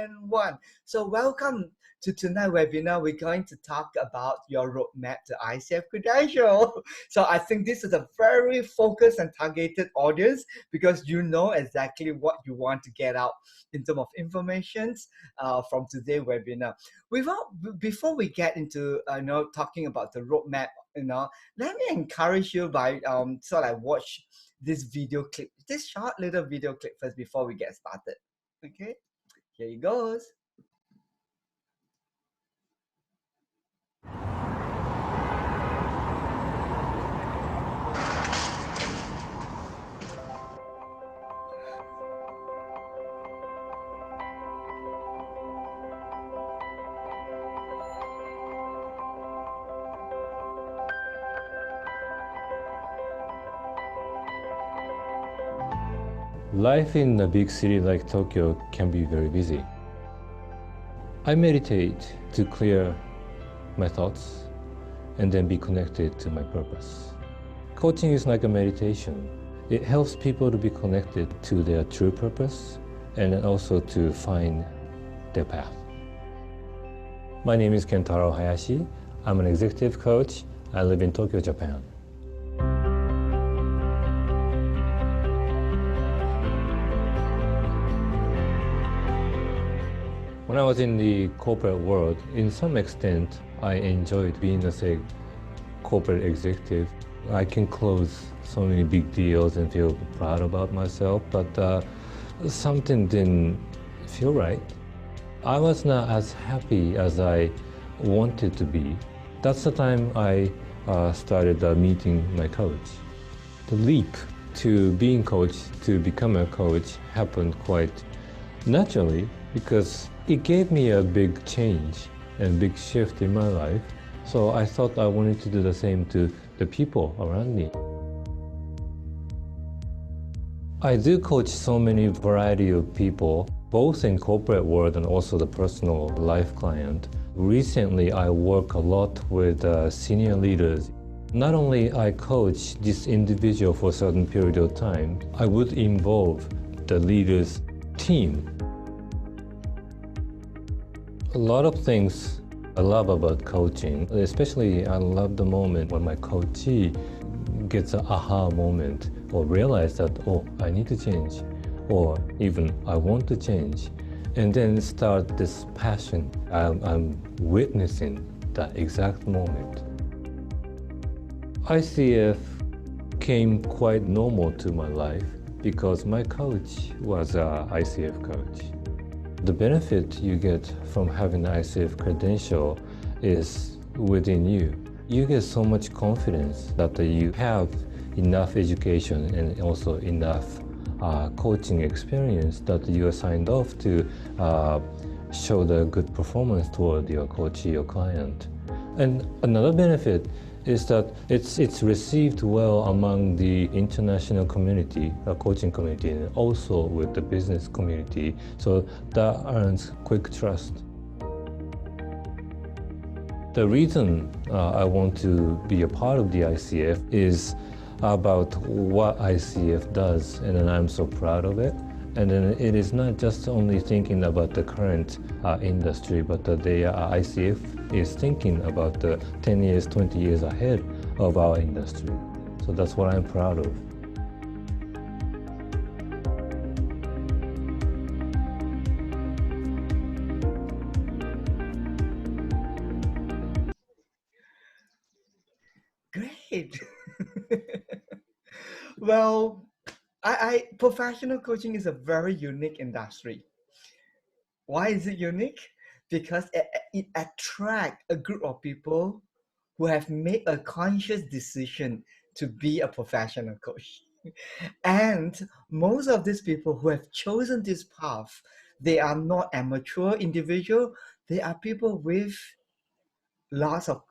and 1. So welcome to tonight's webinar. We're going to talk about your roadmap to ICF Credential. So I think this is a very focused and targeted audience because you know exactly what you want to get out in terms of information from today's webinar. Before we get into talking about the roadmap, let me encourage you by watch this video clip, this short little video clip first before we get started. Okay, here it goes. Life in a big city like Tokyo can be very busy. I meditate to clear my thoughts and then be connected to my purpose. Coaching is like a meditation. It helps people to be connected to their true purpose and also to find their path. My name is Kentaro Hayashi. I'm an executive coach. I live in Tokyo, Japan. When I was in the corporate world, in some extent, I enjoyed being a corporate executive. I can close so many big deals and feel proud about myself, but something didn't feel right. I was not as happy as I wanted to be. That's the time I started meeting my coach. The leap to being coach, to become a coach, happened quite naturally because it gave me a big change and big shift in my life. So I thought I wanted to do the same to the people around me. I do coach so many variety of people, both in corporate world and also the personal life client. Recently, I work a lot with senior leaders. Not only I coach this individual for a certain period of time, I would involve the leader's team. A lot of things I love about coaching, especially I love the moment when my coachee gets an aha moment or realize that, oh, I need to change, or even I want to change, and then start this passion. I'm witnessing that exact moment. ICF came quite normal to my life because my coach was an ICF coach. The benefit you get from having an ICF credential is within you. You get so much confidence that you have enough education and also enough coaching experience that you are signed off to show the good performance toward your coachee or client. And another benefit is that it's received well among the international community, coaching community, and also with the business community. So that earns quick trust. The reason I want to be a part of the ICF is about what ICF does, and then I'm so proud of it. And then it is not just only thinking about the current industry, but the ICF is thinking about the 10 years, 20 years ahead of our industry. So that's what I'm proud of. Great. Well, professional coaching is a very unique industry. Why is it unique? Because it attracts a group of people who have made a conscious decision to be a professional coach. And most of these people who have chosen this path, they are not amateur individuals. They are people with lots of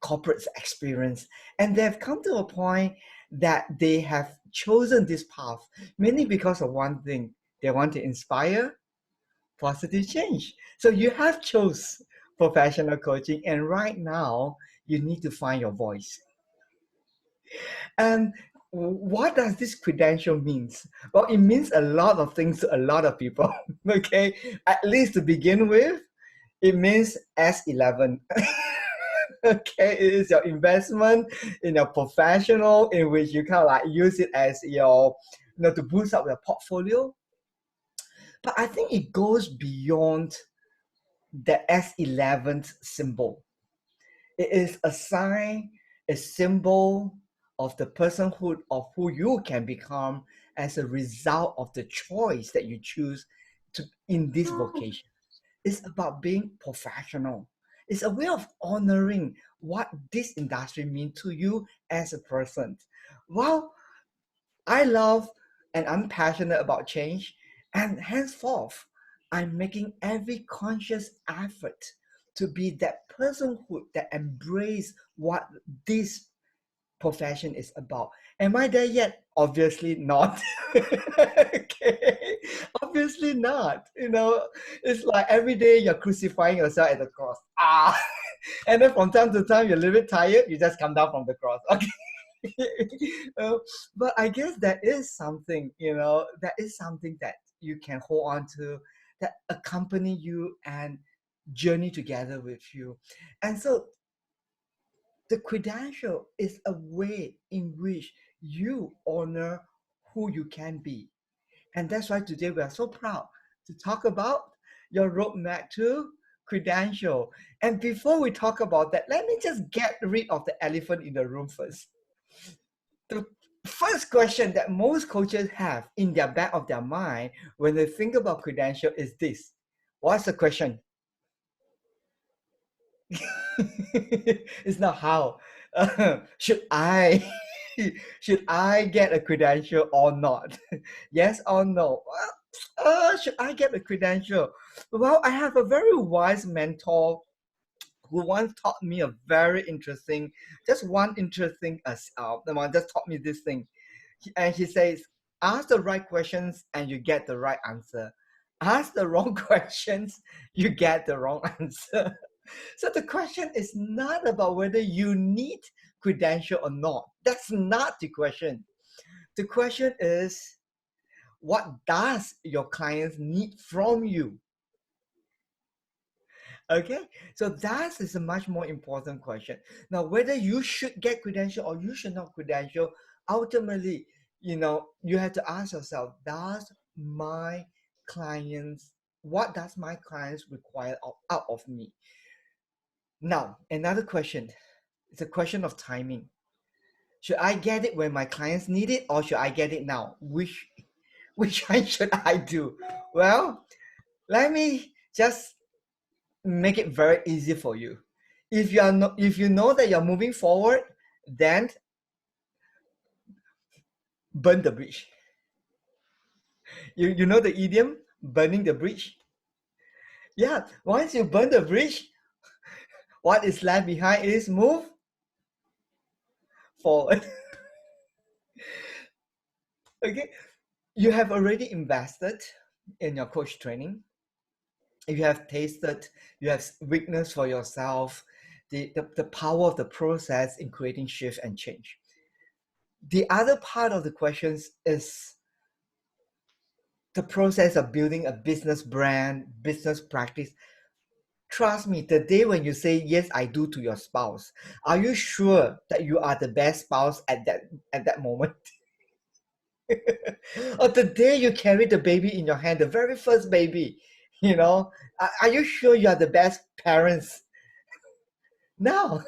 corporate experience. And they've come to a point that they have chosen this path, mainly because of one thing. They want to inspire positive change. So you have chose professional coaching, and right now you need to find your voice. And what does this credential means? Well, it means a lot of things to a lot of people. Okay, at least to begin with, it means S11. Okay, it is your investment in your professional, in which you kind of like use it as your, to boost up your portfolio. But I think it goes beyond the S11 symbol. It is a sign, a symbol of the personhood of who you can become as a result of the choice that you choose to in this vocation. It's about being professional. It's a way of honoring what this industry means to you as a person. Well, I love and I'm passionate about change, and henceforth, I'm making every conscious effort to be that personhood that embrace what this profession is about. Am I there yet? Obviously not. Okay, obviously not. It's like every day you're crucifying yourself at the cross. And then from time to time you're a little bit tired, you just come down from the cross. Okay. Uh, but I guess that is something, that is something that you can hold on to, that accompany you and journey together with you. And so the credential is a way in which you honor who you can be. And that's why today we are so proud to talk about your roadmap to credential. And before we talk about that, let me just get rid of the elephant in the room first. The first question that most coaches have in their back of their mind when they think about credential is this. What's the question? It's not how. Should I should I get a credential or not? Yes or no? Should I get a credential? Well, I have a very wise mentor who once taught me a very interesting, just one interesting, the one just taught me this thing. And he says, ask the right questions and you get the right answer. Ask the wrong questions, you get the wrong answer. So the question is not about whether you need credential or not. That's not the question. The question is, what does your clients need from you? Okay, so that is a much more important question. Now, whether you should get credential or you should not credential, ultimately, you have to ask yourself, what does my clients require out of me? Now, another question. It's a question of timing. Should I get it when my clients need it, or should I get it now? Which one should I do? Well, let me just make it very easy for you. If you know that you're moving forward, then burn the bridge. You know the idiom, burning the bridge? Yeah, once you burn the bridge, what is left behind is move forward. Okay, you have already invested in your coach training. You have tasted, you have witnessed for yourself the power of the process in creating shift and change. The other part of the questions is the process of building a business brand, business practice. Trust me, the day when you say yes, I do to your spouse, are you sure that you are the best spouse at that moment? Or the day you carry the baby in your hand, the very first baby, are you sure you are the best parents? No,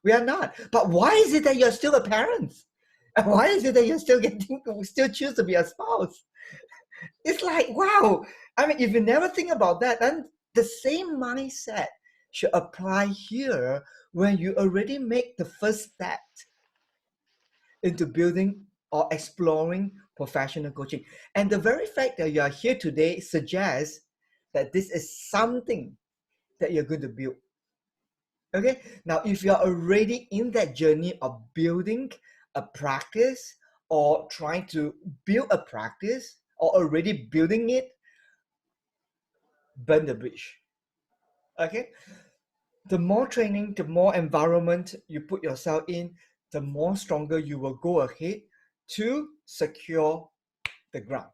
we are not. But why is it that you're still a parent? And why is it that you're still choose to be a spouse? It's like, wow. I mean, if you never think about that, then the same mindset should apply here when you already make the first step into building or exploring professional coaching. And the very fact that you are here today suggests that this is something that you're going to build. Okay, now if you're already in that journey of building a practice or trying to build a practice or already building it, burn the bridge. Okay, the more training, the more environment you put yourself in, the more stronger you will go ahead to secure the ground.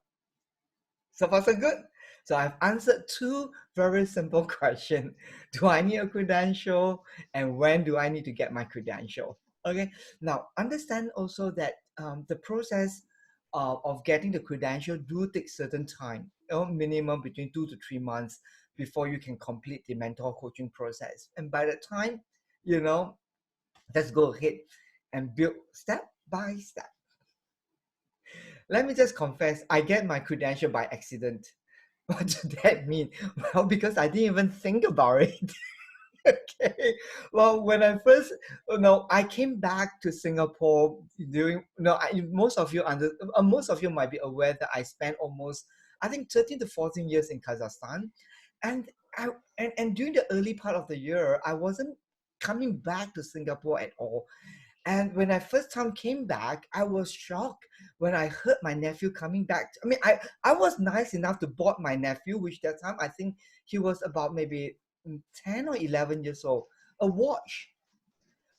So far, so good. So I've answered two very simple questions. Do I need a credential? And when do I need to get my credential? Okay. Now, understand also that the process of getting the credential do take certain time, minimum between 2 to 3 months before you can complete the mentor coaching process. And by the time, let's go ahead and build step by step. Let me just confess, I get my credential by accident. What does that mean? Well, because I didn't even think about it. Okay. Well, when I first, I came back to Singapore during, most of you might be aware that I spent almost, I think, 13 to 14 years in Kazakhstan. And and during the early part of the year, I wasn't coming back to Singapore at all. And when I first time came back, I was shocked when I heard my nephew coming back. I mean, I was nice enough to bought my nephew, which that time I think he was about maybe 10 or 11 years old, a watch.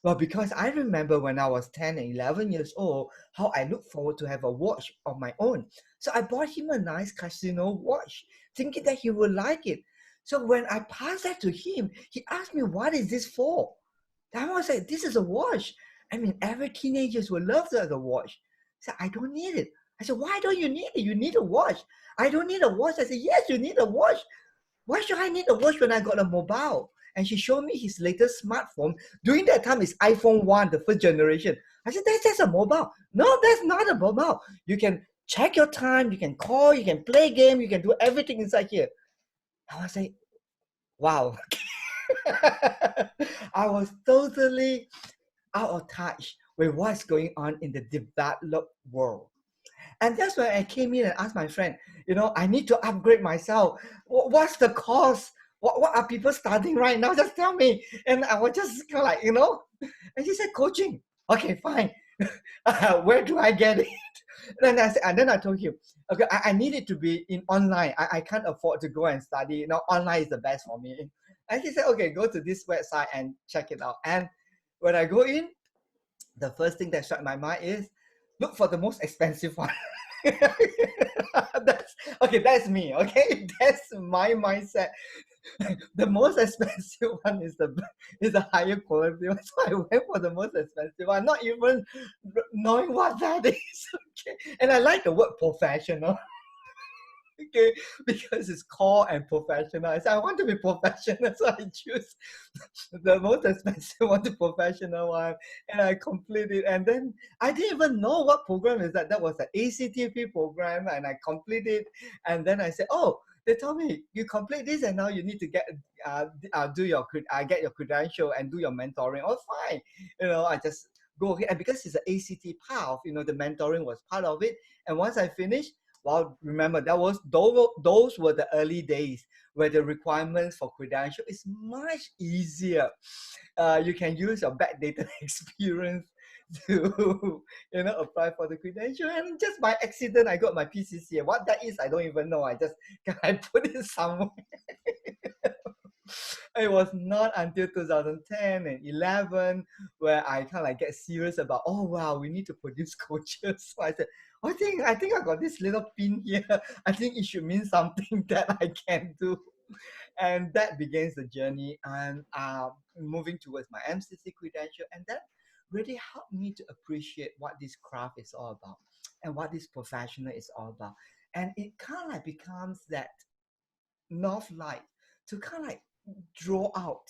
Well, because I remember when I was 10 and 11 years old, how I look forward to have a watch of my own. So I bought him a nice casino watch, thinking that he would like it. So when I passed that to him, he asked me, "What is this for?" I was like, "This is a watch." I mean, every teenagers would love to have a watch. I said, "I don't need it." I said, "Why don't you need it? You need a watch." "I don't need a watch." I said, "Yes, you need a watch." "Why should I need a watch when I got a mobile?" And she showed me his latest smartphone. During that time, it's iPhone 1, the first generation. I said, "That's just a mobile." "No, that's not a mobile. You can check your time, you can call, you can play game, you can do everything inside here." I was like, wow. I was totally out of touch with what's going on in the developed world. And that's when I came in and asked my friend, I need to upgrade myself. What's the cost? What are people studying right now? Just tell me. And I was just kind of like, and she said, "Coaching." Okay, fine. Where do I get it? And then I told him, okay, I need it to be in online. I can't afford to go and study. Online is the best for me. And he said, "Okay, go to this website and check it out." And when I go in, the first thing that struck my mind is look for the most expensive one. That's me. Okay, that's my mindset. The most expensive one is the higher quality one. So I went for the most expensive one, not even knowing what that is. Okay, and I like the word professional. Okay, because it's core and professional. I said, I want to be professional, so I choose the most expensive one, the professional one, and I completed. And then I didn't even know what program is that. That was the ACTP program, and I completed. And then I said, "Oh, they told me you complete this, and now you need to get get your credential and do your mentoring." Oh, fine. I just go ahead, and because it's an ACT path, the mentoring was part of it. And once I finished, well, remember those were the early days where the requirements for credential is much easier. You can use your backdated experience to apply for the credential, and just by accident I got my PCCA. What that is, I don't even know. I put it somewhere. It was not until 2010 and 11 where I kind of like get serious about, oh wow, we need to produce coaches. So I said, I think I got this little pin here. I think it should mean something that I can do. And that begins the journey, and moving towards my MCC credential. And that really helped me to appreciate what this craft is all about and what this professional is all about. And it kind of like becomes that north light to kind of like draw out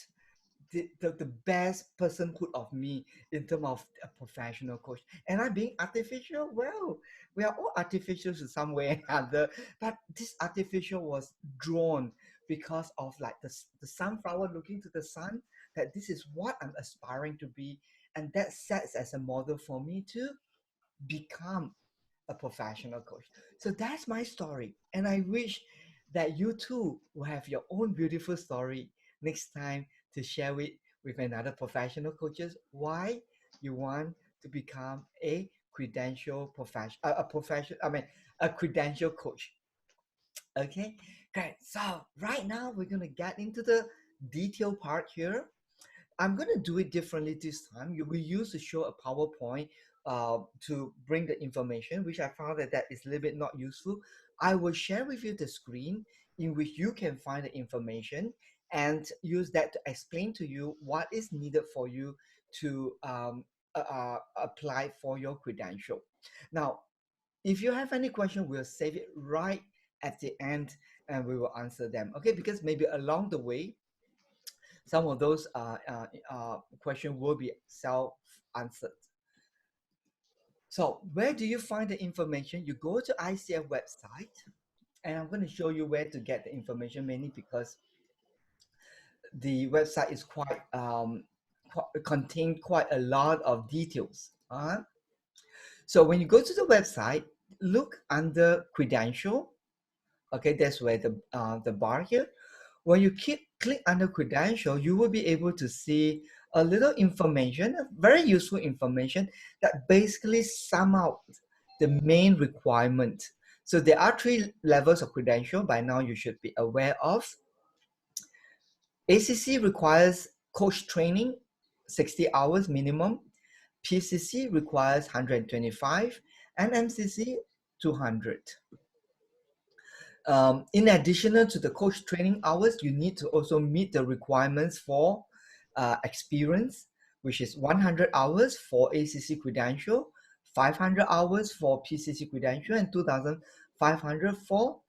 the best personhood of me in terms of a professional coach. And I'm being artificial. Well, we are all artificial to some way or other, but this artificial was drawn because of like the sunflower looking to the sun, that this is what I'm aspiring to be. And that sets as a model for me to become a professional coach. So that's my story. And I wish that you too will have your own beautiful story next time to share with another professional coaches why you want to become a credential profession a profession I mean a credential coach. Okay, great. So right now we're going to get into the detail part here. I'm going to do it differently this time. We used to show a PowerPoint, to bring the information, which I found that is a little bit not useful. I will share with you the screen in which you can find the information and use that to explain to you what is needed for you to apply for your credential. Now, if you have any question, we'll save it right at the end and we will answer them. Okay, because maybe along the way, some of those questions will be self-answered. So where do you find the information? You go to ICF website, and I'm going to show you where to get the information, mainly because the website is quite contain quite a lot of details. So when you go to the website, look under credential. Okay, that's where the bar here. When you click under credential, you will be able to see a little information, very useful information that basically sum out the main requirement. So there are 3 levels of credential by now you should be aware of. ACC requires coach training, 60 hours minimum. PCC requires 125 and MCC 200. In addition to the coach training hours, you need to also meet the requirements for experience, which is 100 hours for ACC Credential, 500 hours for PCC Credential, and 2,500 for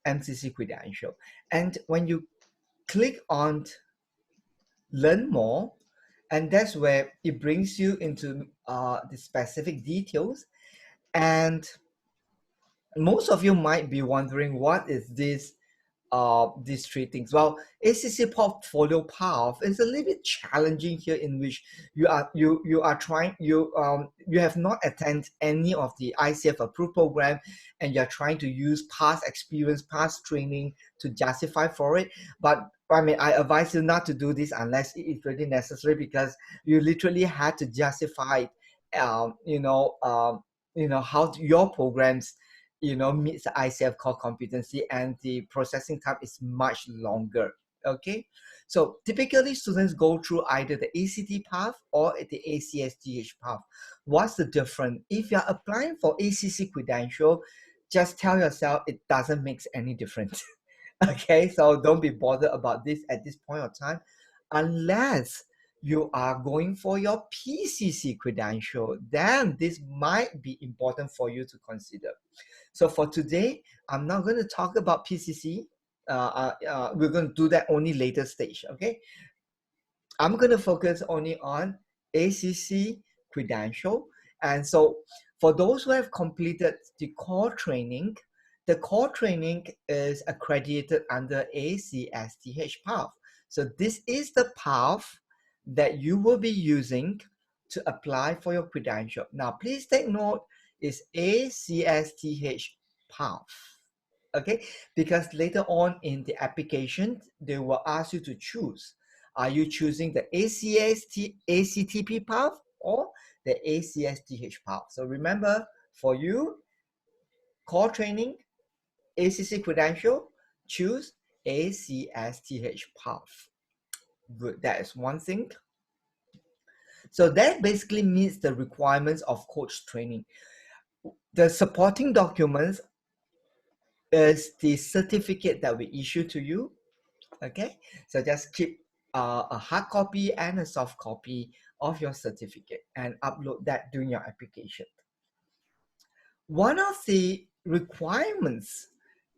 MCC Credential. And when you click on Learn More, and that's where it brings you into the specific details. And most of you might be wondering, what is this these 3 things? Well, ACC portfolio path is a little bit challenging here, in which you are trying you have not attended any of the ICF approved program, and you're trying to use past experience, past training to justify for it. But I mean, I advise you not to do this unless it is really necessary, because you literally had to justify how your programs meets the ICF core competency, and the processing time is much longer. Okay, so typically students go through either the ACT path or the ACSTH path. What's the difference? If you're applying for ACC Credential, just tell yourself it doesn't make any difference. Okay, so don't be bothered about this at this point of time, unless you are going for your PCC credential. Then this might be important for you to consider. So for today, I'm not going to talk about PCC. We're going to do that only later stage, okay? I'm going to focus only on ACC Credential. And so for those who have completed the core training, the core training is accredited under ACSTH path. So this is the path that you will be using to apply for your credential. Now, please take note, is ACSTH path, okay? Because later on in the application, they will ask you to choose. Are you choosing the ACTP path or the ACSTH path? So remember, for you, core training, ACC Credential, choose ACSTH path. Good, that is one thing. So that basically meets the requirements of coach training. The supporting documents is the certificate that we issue to you. Okay, so just keep a hard copy and a soft copy of your certificate and upload that during your application. One of the requirements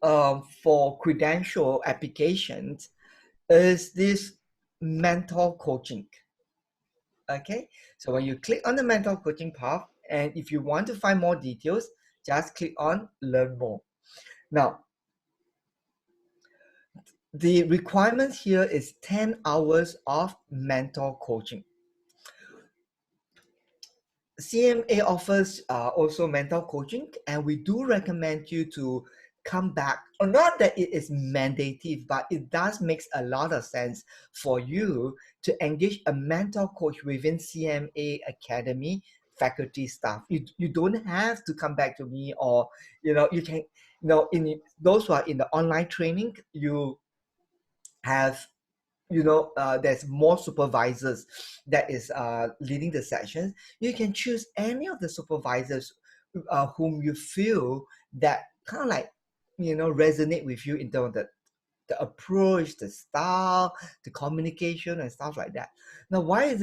for credential applications is this mentor coaching. Okay, so when you click on the mentor coaching path, and if you want to find more details, just click on Learn More. Now, the requirement here is 10 hours of mentor coaching. CMA offers also mentor coaching, and we do recommend you to come back, or not that it is mandated, but it does make a lot of sense for you to engage a mentor coach within CMA Academy faculty staff. You don't have to come back to me, or you can, in those who are in the online training, you there's more supervisors that is leading the sessions, you can choose any of the supervisors whom you feel that kind of like resonate with you in terms of the approach, the style, the communication, and stuff like that. Now, why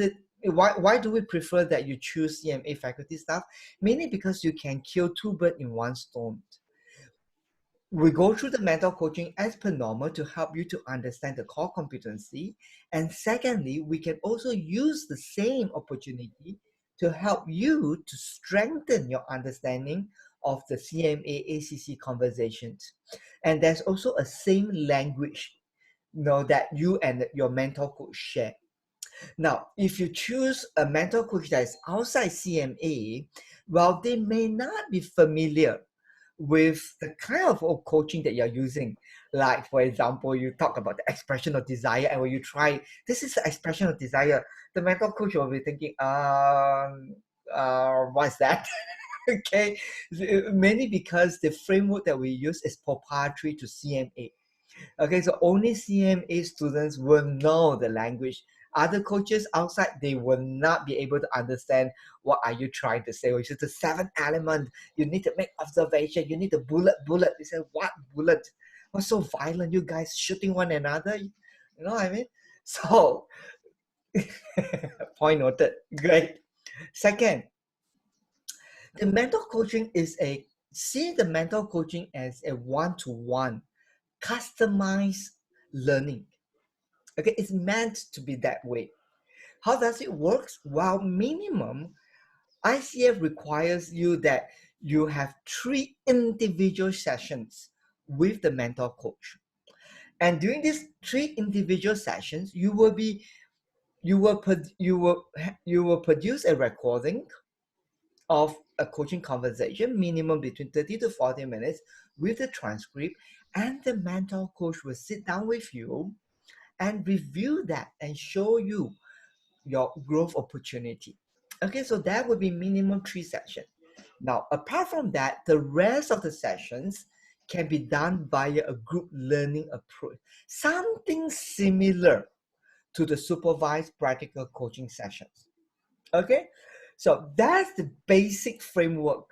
do we prefer that you choose CMA faculty staff? Mainly because you can kill two birds in one stone. We go through the mental coaching as per normal to help you to understand the core competency. And secondly, we can also use the same opportunity to help you to strengthen your understanding of the CMA ACC conversations. And there's also a same language that you and your mentor coach share. Now, if you choose a mentor coach that is outside CMA, well, they may not be familiar with the kind of coaching that you're using. Like, for example, you talk about the expression of desire, and when you try, this is the expression of desire, the mental coach will be thinking, what's that? Okay, mainly because the framework that we use is proprietary to CMA. Okay, so only CMA students will know the language. Other coaches outside, they will not be able to understand what are you trying to say, which is the seventh element. You need to make observation. You need to bullet. They say, what bullet? What's so violent? You guys shooting one another? You know what I mean? So, point noted. Great. Second, the mental coaching see the mental coaching as a one-to-one customized learning. Okay, it's meant to be that way. How does it work? Well, minimum, ICF requires you that you have 3 individual sessions with the mentor coach. And during these 3 individual sessions, you will produce a recording of a coaching conversation, minimum between 30 to 40 minutes, with the transcript, and the mentor coach will sit down with you and review that and show you your growth opportunity. Okay, so that would be minimum 3 sessions. Now, apart from that, the rest of the sessions can be done via a group learning approach, something similar to the supervised practical coaching sessions. Okay, so that's the basic framework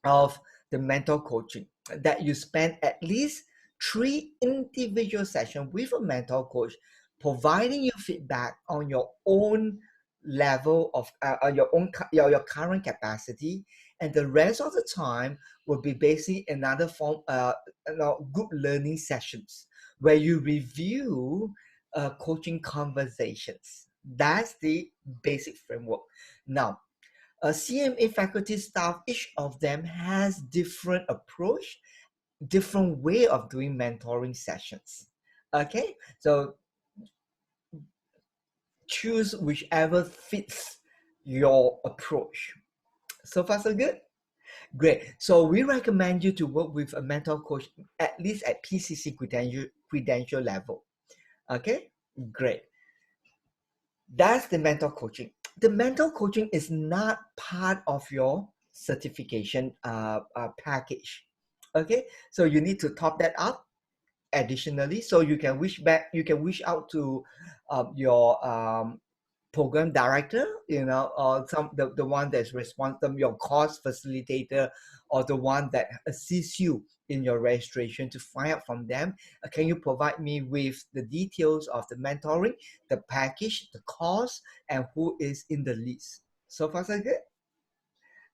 of the mentor coaching, that you spend at least 3 individual sessions with a mentor coach, providing you feedback on your own level of your current capacity, and the rest of the time will be basically another form group learning sessions where you review coaching conversations. That's the basic framework. Now, CMA faculty staff, each of them has different approach, different way of doing mentoring sessions. Okay, so choose whichever fits your approach. So far, so good? Great. So we recommend you to work with a mentor coach at least at PCC credential level. Okay, great. That's the mentor coaching. The mentor coaching is not part of your certification package. Okay, so you need to top that up additionally. So you can reach out to your program director, or the one that's responsible, your course facilitator, or the one that assists you in your registration, to find out from them, can you provide me with the details of the mentoring, the package, the cost, and who is in the list. So far, so good?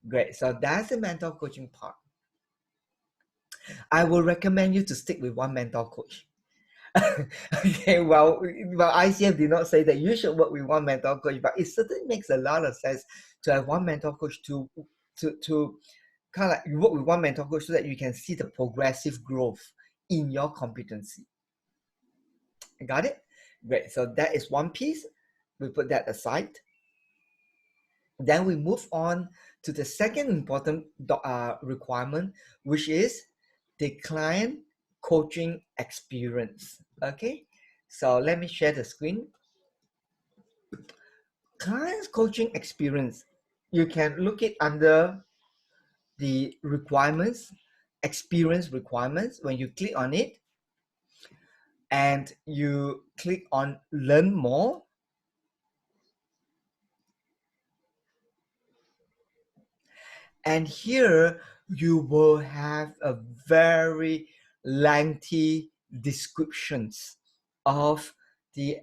Great. So that's the mentor coaching part. I will recommend you to stick with one mentor coach. Okay, well, ICF did not say that you should work with one mentor coach, but it certainly makes a lot of sense to have one mentor coach to kind of like you work with one mentor coach so that you can see the progressive growth in your competency. Got it? Great. So that is one piece. We put that aside. Then we move on to the second important requirement, which is the client coaching experience. Okay, so let me share the screen. Client coaching experience, you can look it under the requirements, experience requirements. When you click on it, and you click on learn more. And here you will have a very lengthy descriptions of the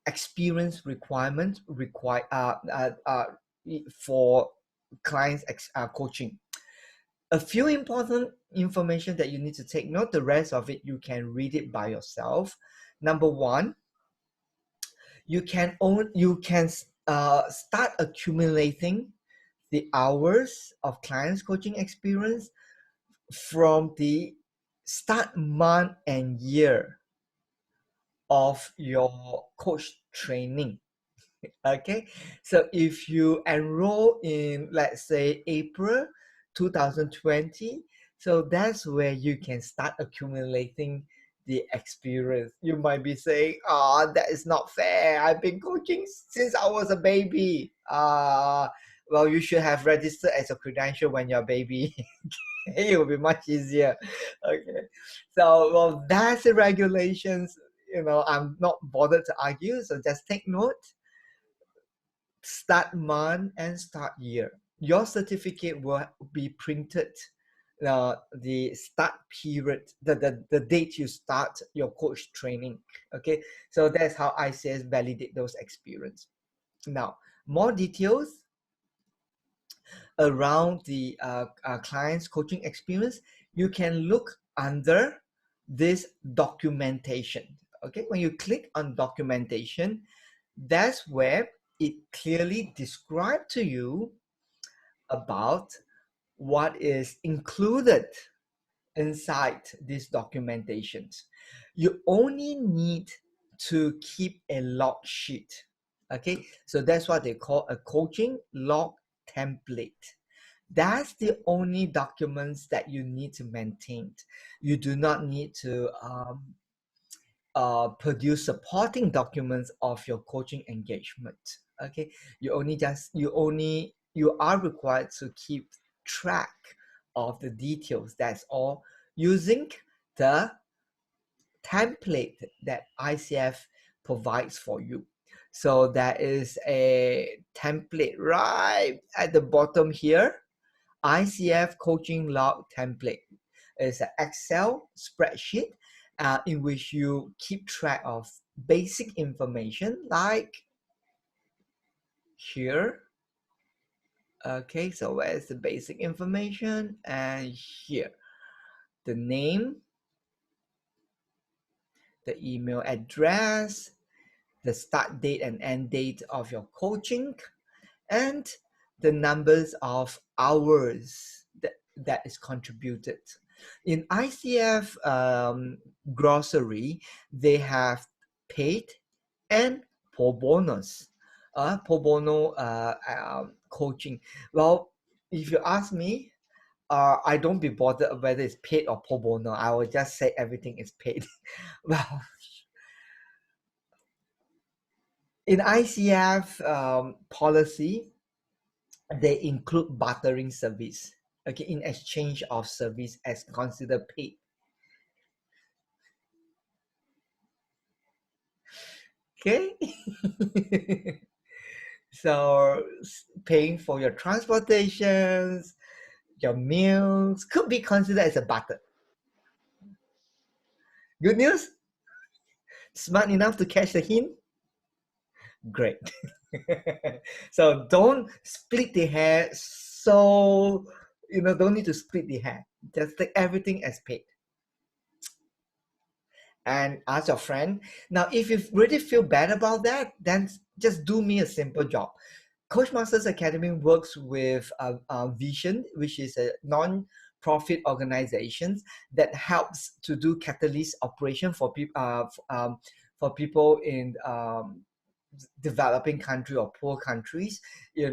experience requirements for clients coaching. A few important information that you need to take note. The rest of it you can read it by yourself. Number one, you can start accumulating the hours of clients coaching experience from the start month and year of your coach training. Okay, so if you enroll in, let's say, April 2020, so that's where you can start accumulating the experience. You might be saying, oh, that is not fair, I've been coaching since I was a baby. Well, you should have registered as a credential when you're a baby. It will be much easier. Okay, so well, that's the regulations. I'm not bothered to argue, so just take note. Start month and start year. Your certificate will be printed the start period, the date you start your coach training. Okay, so that's how ICS validate those experience. Now, more details around the client's coaching experience, you can look under this documentation. Okay, when you click on documentation, that's where it clearly describes to you about what is included inside these documentations. You only need to keep a log sheet. Okay, so that's what they call a coaching log template. That's the only documents that you need to maintain. You do not need to produce supporting documents of your coaching engagement. Okay, you are required to keep track of the details. That's all, using the template that ICF provides for you. So there is a template right at the bottom here. ICF coaching log template is an Excel spreadsheet in which you keep track of basic information like here. Okay, so where's the basic information? And here, the name, the email address, the start date and end date of your coaching, and the numbers of hours that is contributed. In ICF grocery, they have paid and pro bonus, pro bono coaching. Well, if you ask me, I don't be bothered whether it's paid or pro bono. I will just say everything is paid. Well, in ICF policy, they include bartering service, okay, in exchange of service as considered paid. Okay. So paying for your transportations, your meals could be considered as a barter. Good news? Smart enough to catch the hint? Great. So don't split the hair. So, don't need to split the hair. Just take everything as paid. And ask your friend. Now, if you really feel bad about that, then just do me a simple job. Coach Masters Academy works with Vision, which is a non-profit organization that helps to do catalyst operation for people in developing country or poor countries. They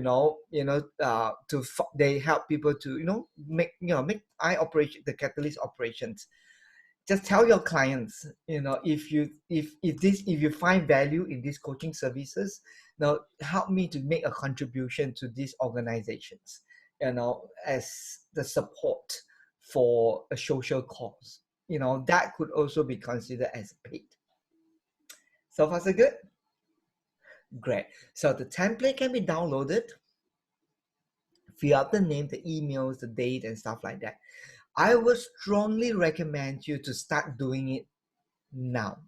help people to make the catalyst operations. Just tell your clients, if you find value in these coaching services, now help me to make a contribution to these organizations, as the support for a social cause. that could also be considered as paid. So far so good? Great. So the template can be downloaded, fill out the name, the emails, the date, and stuff like that. I would strongly recommend you to start doing it now.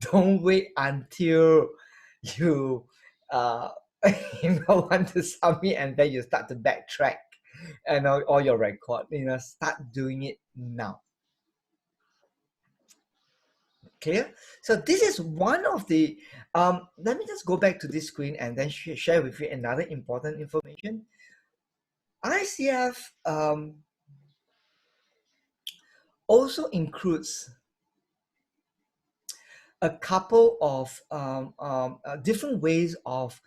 Don't wait until you want to submit and then you start to backtrack and all your record. Start doing it now. Clear? So this is one of the let me just go back to this screen and then share with you another important information. ICF also includes a couple of different ways of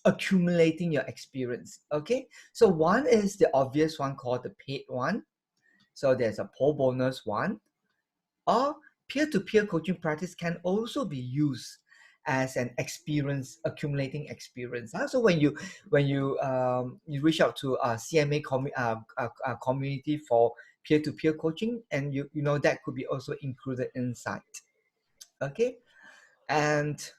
accumulating your experience. Okay, so one is the obvious one called the paid one. So there's a pro bonus one, or peer-to-peer coaching practice can also be used as an experience, accumulating experience. So when you reach out to a CMA community for peer-to-peer coaching, and that could be also included inside. Okay, and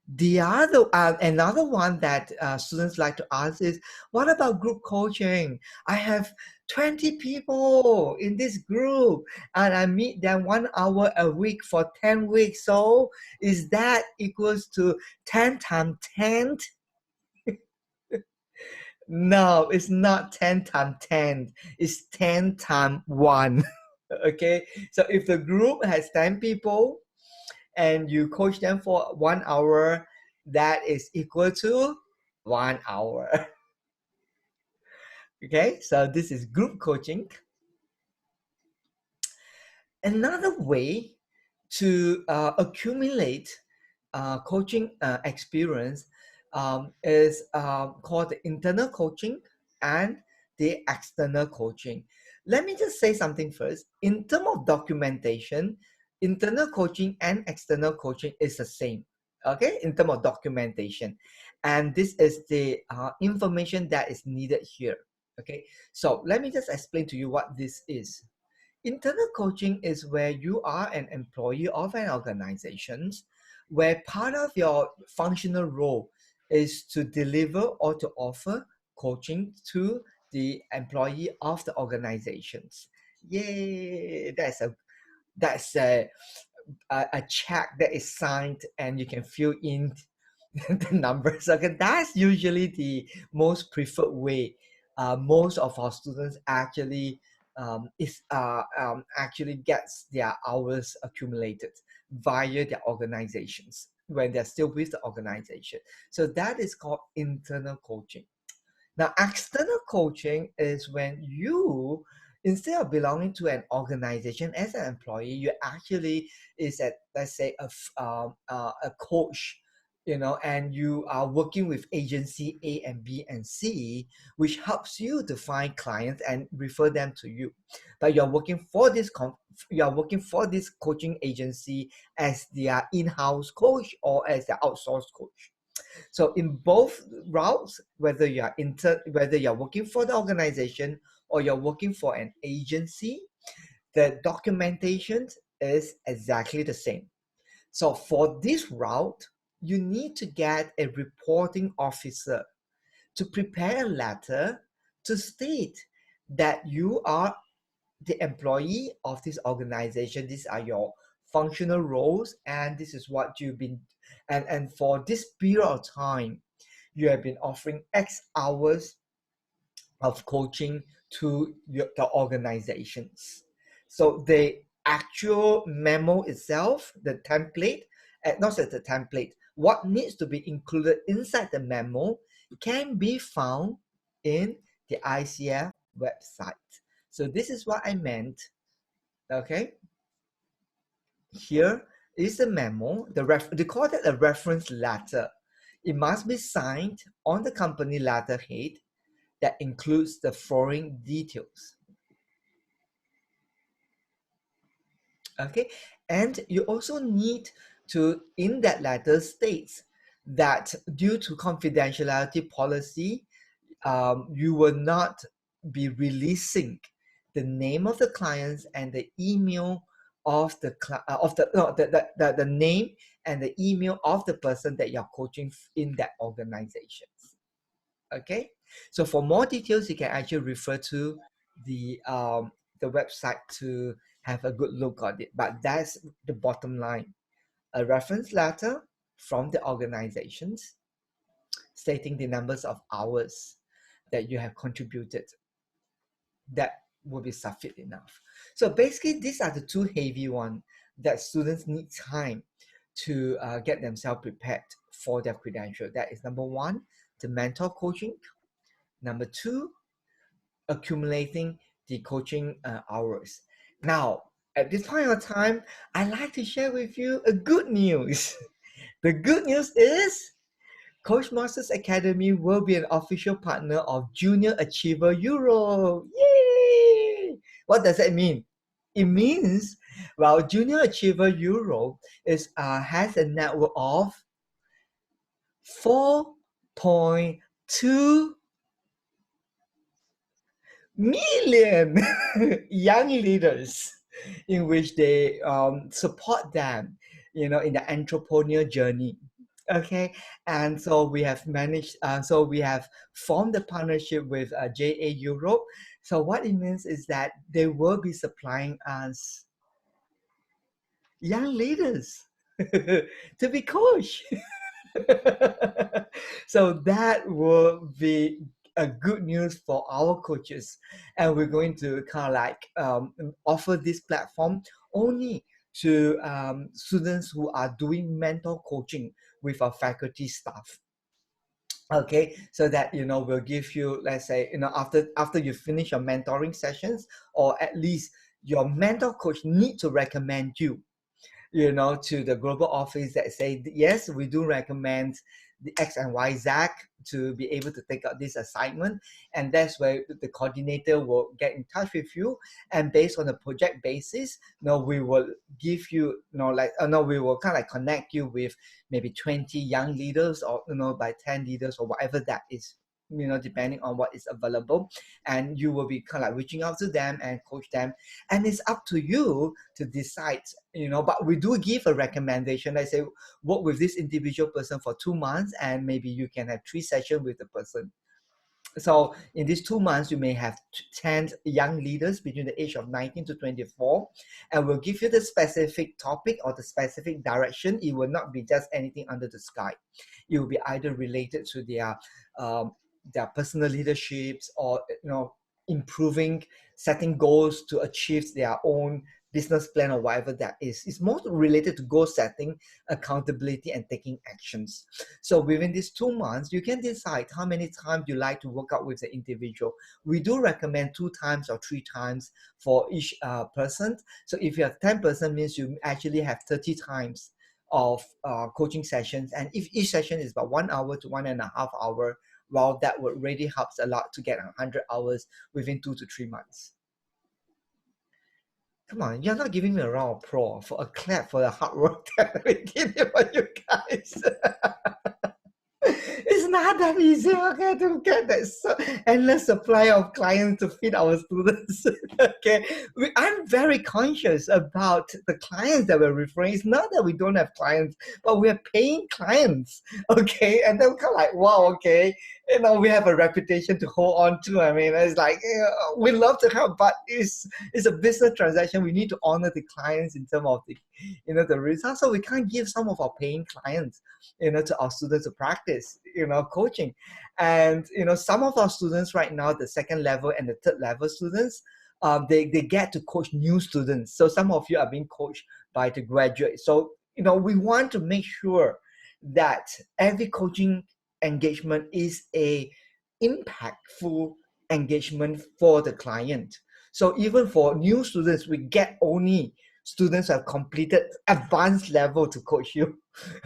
the other another one that students like to ask is, what about group coaching? I have 20 people in this group and I meet them 1 hour a week for 10 weeks. So is that equals to 10 times 10? No, it's not 10 times 10. It's 10 times 1. Okay, so if the group has 10 people and you coach them for 1 hour, that is equal to 1 hour. Okay, so this is group coaching. Another way to accumulate coaching experience is called the internal coaching and the external coaching. Let me just say something first. In terms of documentation, internal coaching and external coaching is the same. Okay, in terms of documentation, and this is the information that is needed here. Okay, so let me just explain to you what this is. Internal coaching is where you are an employee of an organization, where part of your functional role is to deliver or to offer coaching to the employee of the organizations. Yay! That's a check that is signed and you can fill in the numbers. Okay, that's usually the most preferred way. Most of our students actually actually gets their hours accumulated via their organizations when they're still with the organization. So that is called internal coaching. Now, external coaching is when you, instead of belonging to an organization as an employee, you actually is at, let's say, a coach, and you are working with agency A and B and C, which helps you to find clients and refer them to you. But you're working for this coaching agency as their in-house coach or as their outsourced coach. So in both routes, whether you're working for the organization or you're working for an agency, the documentation is exactly the same. So for this route, you need to get a reporting officer to prepare a letter to state that you are the employee of this organization. These are your functional roles, and this is what you've been, and for this period of time, you have been offering X hours of coaching to the organizations. So the actual memo itself, the template, not just the template, what needs to be included inside the memo can be found in the ICF website. So this is what I meant. Okay, here is the memo. They call it a reference letter. It must be signed on the company letterhead that includes the following details. Okay, and you also need to, in that letter, states that due to confidentiality policy, you will not be releasing the name of the clients and the email of the name and the email of the person that you're coaching in that organization. Okay, so for more details, you can actually refer to the website to have a good look at it. But that's the bottom line: a reference letter from the organizations stating the numbers of hours that you have contributed. That will be sufficient enough. So basically, these are the two heavy ones that students need time to get themselves prepared for their credential. That is number one, the mentor coaching. Number two, accumulating the coaching hours. Now, at this point of time, I'd like to share with you a good news. The good news is Coach Masters Academy will be an official partner of Junior Achiever Europe. Yay! What does that mean? It means, well, Junior Achiever Europe has a network of 4.2 million young leaders in which they support them, in the entrepreneurial journey. Okay, and so we have formed a partnership with JA Europe. So what it means is that they will be supplying us young leaders to be coached. So that will be a good news for our coaches, and we're going to kind of like offer this platform only to students who are doing mentor coaching with our faculty staff. Okay, so that we'll give you, let's say, after you finish your mentoring sessions, or at least your mentor coach need to recommend you to the global office that say, yes, we do recommend the X and Y Zach to be able to take out this assignment. And that's where the coordinator will get in touch with you. And based on the project basis, we will give you, we will kind of like connect you with maybe 20 young leaders, or, by 10 leaders, or whatever that is, depending on what is available. And you will be kind of like reaching out to them and coach them. And it's up to you to decide, but we do give a recommendation. Let's say, work with this individual person for 2 months, and maybe you can have 3 sessions with the person. So in these 2 months, you may have 10 young leaders between the age of 19 to 24, and we'll give you the specific topic or the specific direction. It will not be just anything under the sky. It will be either related to their personal leaderships, or improving, setting goals to achieve their own business plan, or whatever that is. It's more related to goal setting, accountability, and taking actions. So within these 2 months, you can decide how many times you like to work out with the individual. We do recommend 2 times or 3 times for each person. So if you have 10%, means you actually have 30 times of coaching sessions. And if each session is about 1 hour to 1.5 hours, well, that would really helps a lot to get 100 hours within 2 to 3 months. Come on, you're not giving me a round of applause for a clap for the hard work that we did for you guys. It's not that easy, okay, to get that endless supply of clients to feed our students. Okay, I'm very conscious about the clients that we're referring. It's not that we don't have clients, but we are paying clients. Okay, and they're kind of like, wow, okay, we have a reputation to hold on to. I mean, it's like, we love to help, but it's a business transaction. We need to honor the clients in terms of the results. So we can't give some of our paying clients, to our students to practice, coaching. And, some of our students right now, the second level and the third level students, they get to coach new students. So some of you are being coached by the graduates. So, we want to make sure that every coaching engagement is a impactful engagement for the client. So even for new students, we get only students who have completed advanced level to coach you.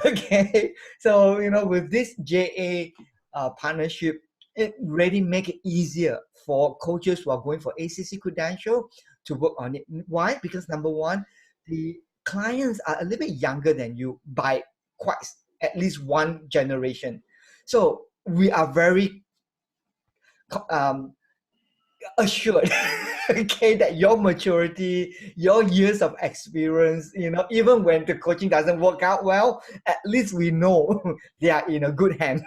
Okay, so with this JA partnership, it really make it easier for coaches who are going for ACC Credential to work on it. Why? Because number one, the clients are a little bit younger than you by quite at least one generation. So we are very assured Okay, that your maturity, your years of experience, even when the coaching doesn't work out well, at least we know they are in a good hand.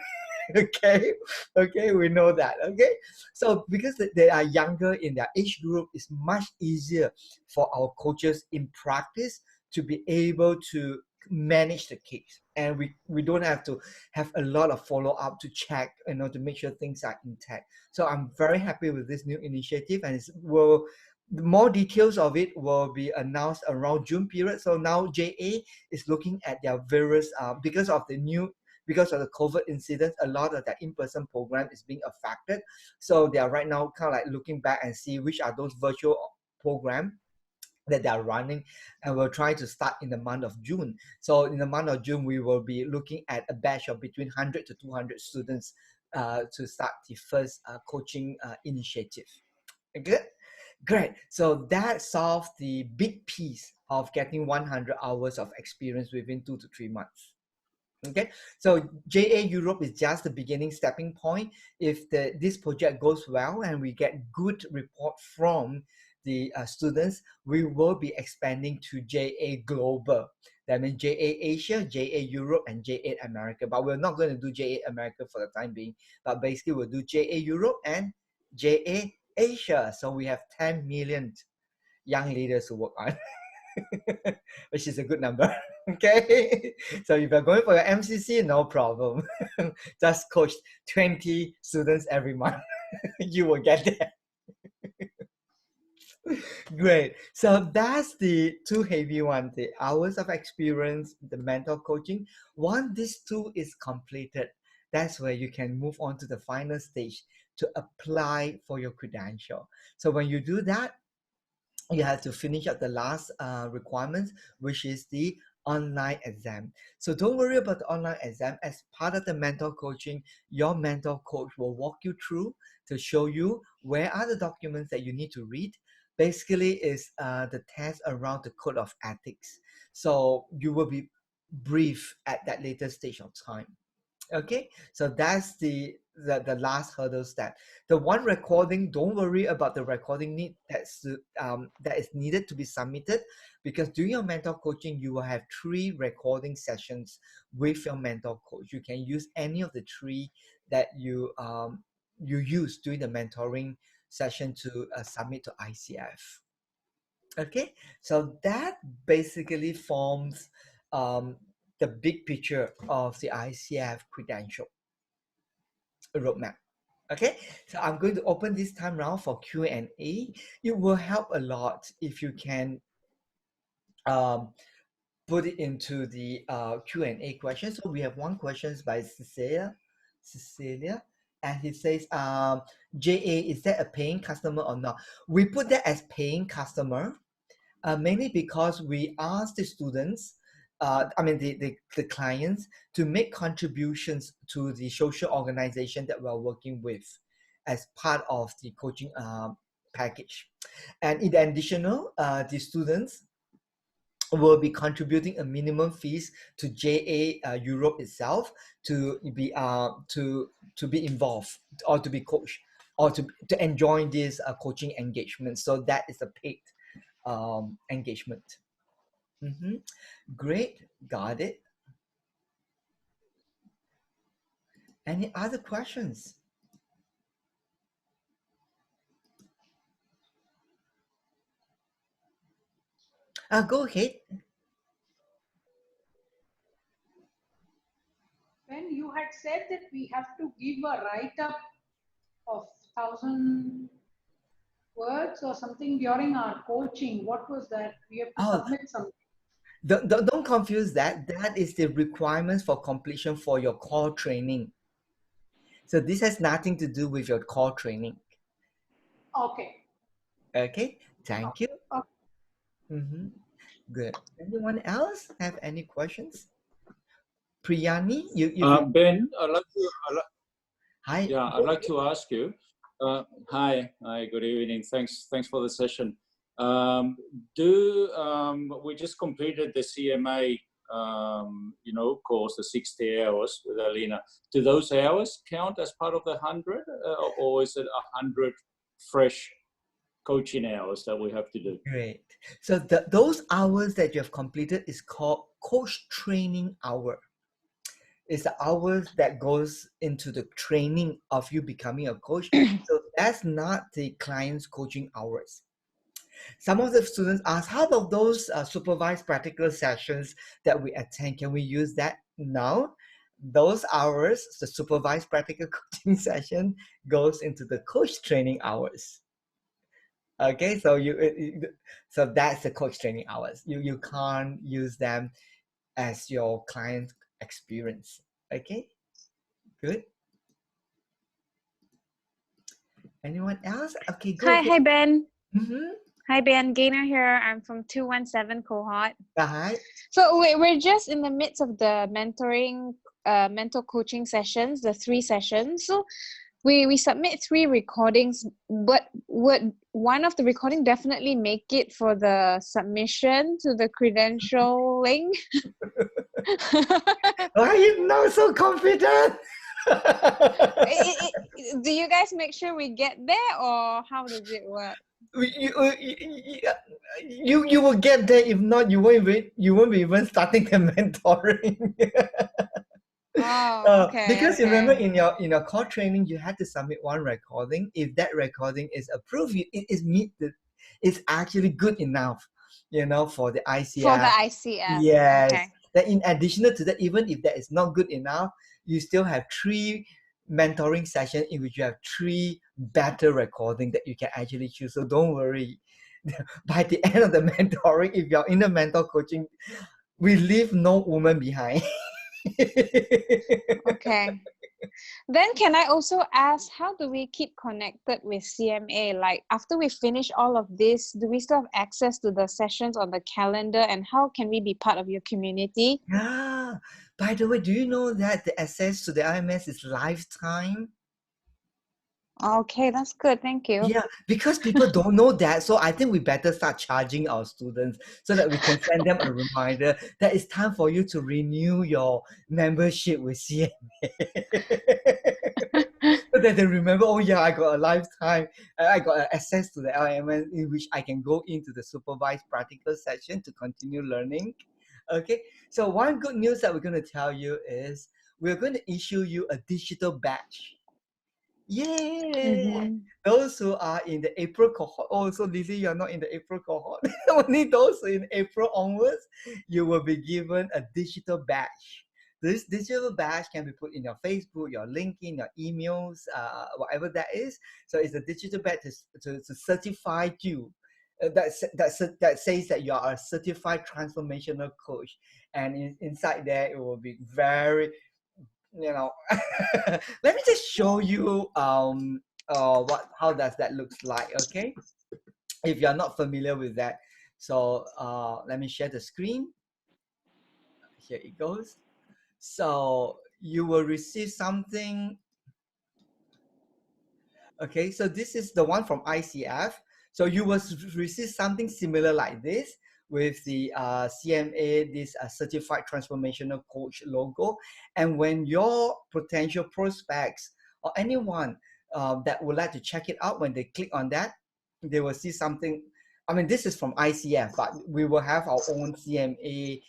Okay, okay, we know that. Okay, so because they are younger in their age group, it's much easier for our coaches in practice to be able to manage the case, and we don't have to have a lot of follow-up to check, to make sure things are intact. So I'm very happy with this new initiative, and the more details of it will be announced around June period. So now JA is looking at their various because of the COVID incident, a lot of the in-person program is being affected. So they are right now kind of like looking back and see which are those virtual program that they are running, and we'll try to start in the month of June. So in the month of June, we will be looking at a batch of between 100 to 200 students to start the first coaching initiative. Good? Great. So that solved the big piece of getting 100 hours of experience within 2 to 3 months. Okay, so JA Europe is just the beginning stepping point. If this project goes well and we get good report from the students, we will be expanding to JA Global. That means JA Asia, JA Europe, and JA America. But we're not going to do JA America for the time being. But basically, we'll do JA Europe and JA Asia. So we have 10 million young leaders to work on. Which is a good number. Okay, so if you're going for your MCC, no problem. Just coach 20 students every month. You will get there. Great. So that's the two heavy ones, the hours of experience, the mentor coaching. Once this two is completed, that's where you can move on to the final stage to apply for your credential. So when you do that, you have to finish up the last requirements, which is the online exam. So don't worry about the online exam. As part of the mentor coaching, your mentor coach will walk you through to show you where are the documents that you need to read. Basically, is the test around the code of ethics. So you will be briefed at that later stage of time. Okay, so that's the last hurdle step. The one recording, don't worry about the recording that is needed to be submitted, because during your mentor coaching you will have 3 recording sessions with your mentor coach. You can use any of the 3 that you use during the mentoring session to submit to ICF. Okay, so that basically forms the big picture of the ICF credential roadmap. Okay, so I'm going to open this time round for Q&A. It will help a lot if you can um, put it into the Q&A question. So we have one question by Cecilia, and he says, JA, is that a paying customer or not? We put that as paying customer, mainly because we ask the students, the clients, to make contributions to the social organization that we're working with as part of the coaching package. And in additional, the students will be contributing a minimum fees to JA Europe itself to be involved or to be coached or to enjoy this coaching engagement. So that is a paid engagement. Great, got it. Any other questions? Go ahead. When you had said that we have to give a write-up of 1,000 words or something during our coaching, what was that? We have to submit something. Don't confuse that. That is the requirements for completion for your core training. So this has nothing to do with your core training. Okay. Okay, thank you. Okay. Good. Anyone else have any questions? Priyani, Ben, Hi. Yeah, I'd like to ask you. Hi, good evening. Thanks for the session. We just completed the CMA, course, the 60 hours with Alina. Do those hours count as part of the 100, or is it 100 fresh coaching hours that we have to do. Great. So those hours that you have completed is called coach training hour. It's the hours that goes into the training of you becoming a coach. So that's not the client's coaching hours. Some of the students ask, how about those supervised practical sessions that we attend? Can we use that? No. Those hours, the supervised practical coaching session, goes into the coach training hours. Okay, so so that's the coach training hours. You can't use them as your client experience. Okay, good. Anyone else? Okay, go ahead. Hi, Ben. Mm-hmm. Hi, Ben. Gaynor here. I'm from 217 cohort. Hi. So we're just in the midst of the mentor coaching sessions, the 3 sessions. So we submit 3 recordings, but would one of the recording definitely make it for the submission to the credentialing? Why are you now so confident? Do you guys make sure we get there, or how does it work? You will get there. If not, you won't be even starting the mentoring. Oh, okay. Because okay. remember in your core training you had to submit 1 recording. If that recording is approved, it's actually good enough, for the ICF. For the ICF. Yes. Okay. That in addition to that, even if that is not good enough, you still have 3 mentoring sessions in which you have 3 better recording that you can actually choose. So don't worry. By the end of the mentoring, if you're in the mentor coaching, we leave no woman behind. Okay. Then can I also ask, how do we keep connected with CMA? Like after we finish all of this, do we still have access to the sessions on the calendar, and how can we be part of your community? Yeah. By the way, do you know that the access to the IMS is lifetime? Okay, that's good. Thank you. Yeah, because people don't know that. So I think we better start charging our students so that we can send them a reminder that it's time for you to renew your membership with CMA. So that they remember, oh yeah, I got a lifetime, I got access to the LMS in which I can go into the supervised practical session to continue learning. Okay, so one good news that we're going to tell you is we're going to issue you a digital badge. Yay! Mm-hmm. Those who are in the April cohort. Oh, so Lizzie, you're not in the April cohort. Only those in April onwards, you will be given a digital badge. This digital badge can be put in your Facebook, your LinkedIn, your emails, whatever that is. So it's a digital badge to certify you. That says that you are a certified transformational coach, and inside there it will be very, let me just show you how does that looks like. Okay, if you're not familiar with that, so let me share the screen. Here it goes. So you will receive something. Okay, so this is the one from ICF. So you will receive something similar like this with the CMA, this Certified Transformational Coach logo. And when your potential prospects or anyone that would like to check it out, when they click on that, they will see something. I mean, this is from ICF, but we will have our own CMA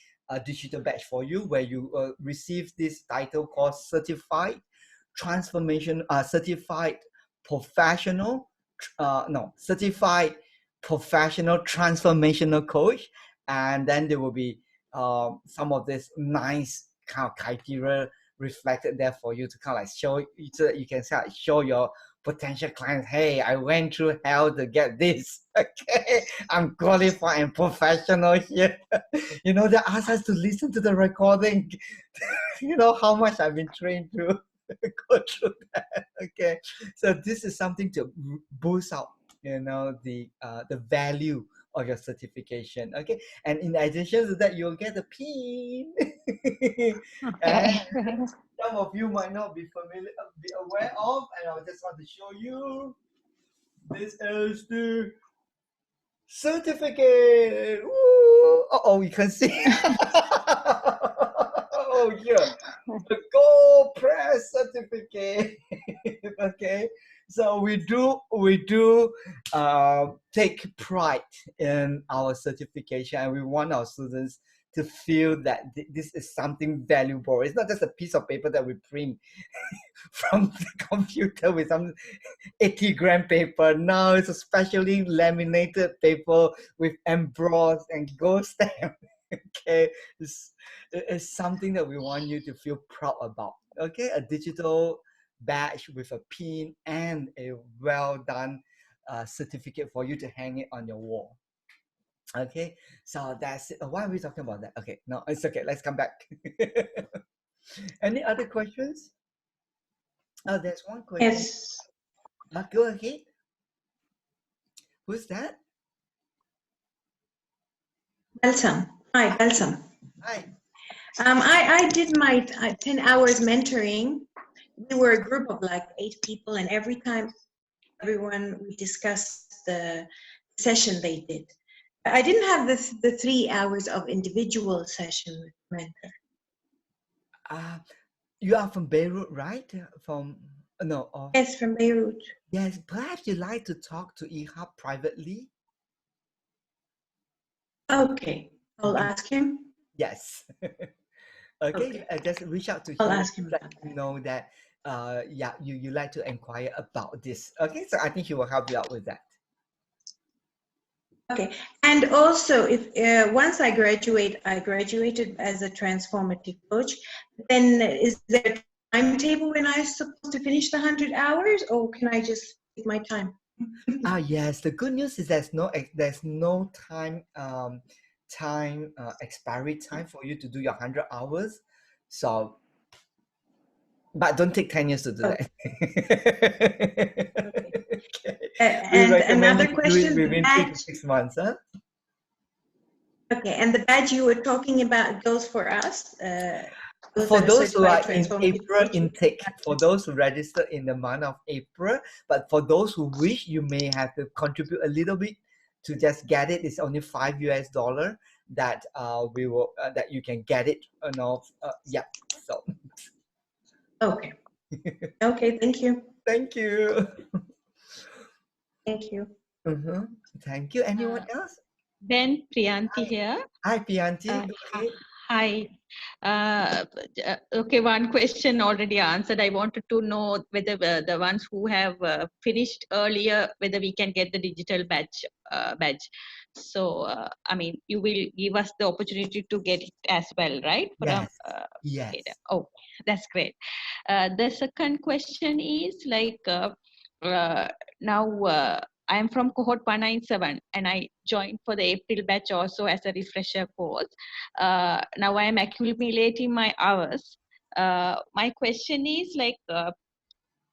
digital badge for you, where you receive this title called Certified Certified Professional Transformational Coach. And then there will be some of this nice kind of criteria reflected there for you to kind of like show, so that you can show your potential clients, hey, I went through hell to get this. Okay, I'm qualified and professional here. They ask us to listen to the recording. How much I've been trained to go through that. Okay, so this is something to boost up, the value of your certification. Okay, and in addition to that, you'll get a pin. Okay. And some of you might not be aware of, and I just want to show you. This is the certificate. Woo! Oh, you can see. Oh, yeah. The gold press certificate. Okay, so we do take pride in our certification, and we want our students to feel that this is something valuable. It's not just a piece of paper that we print from the computer with some 80-gram paper. No, it's a specially laminated paper with embossed and gold stamp. Okay, it's something that we want you to feel proud about. Okay, a digital badge with a pin and a well done certificate for you to hang it on your wall. Okay, so that's it. Why are we talking about that? Okay, no, it's okay. Let's come back. Any other questions? Oh, there's one question. Yes. Go ahead. Who's that? Balsam. Hi, Balsam. Hi. I did my 10 hours mentoring. We were a group of like 8 people, and every time we discussed the session they did. I didn't have the 3 hours of individual session with mentor. You are from Beirut, right? From no. Yes, from Beirut. Yes, perhaps you'd like to talk to Ihab privately. Okay, I'll ask him. Yes. Okay, just reach out to him. I'll ask him. Let him know that yeah, you like to inquire about this. Okay, so I think he will help you out with that. Okay, and also if once I graduated as a transformative coach, then is there a timetable when I'm supposed to finish the 100 hours, or can I just take my time? Yes, the good news is there's no time expiry time for you to do your 100 hours. So, but don't take 10 years to do that. Okay. And another question, within 3 to 6 months, huh? Okay, and the badge you were talking about goes for us? For those who are in transformative April coaches? intake, for those who registered in the month of April, but for those who wish, you may have to contribute a little bit to just get it. It's only $5 that we will that you can get it. Yeah. So. Okay. Okay. Thank you. Thank you. Thank you. Thank you. Anyone else? Ben, Priyanti here. Hi, Priyanti. Hi. Okay, one question already answered. I wanted to know whether the ones who have finished earlier, whether we can get the digital badge. So, I mean, you will give us the opportunity to get it as well, right? Yes. Yes. Oh, that's great. The second question is like now. I'm from cohort 197 and I joined for the April batch also as a refresher course. Now I am accumulating my hours. My question is like,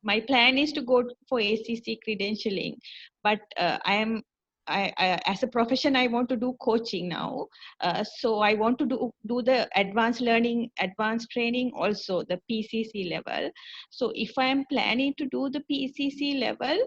my plan is to go for ACC credentialing, but I, as a profession, I want to do coaching now. So I want to do the advanced learning, advanced training, also the PCC level. So if I am planning to do the PCC level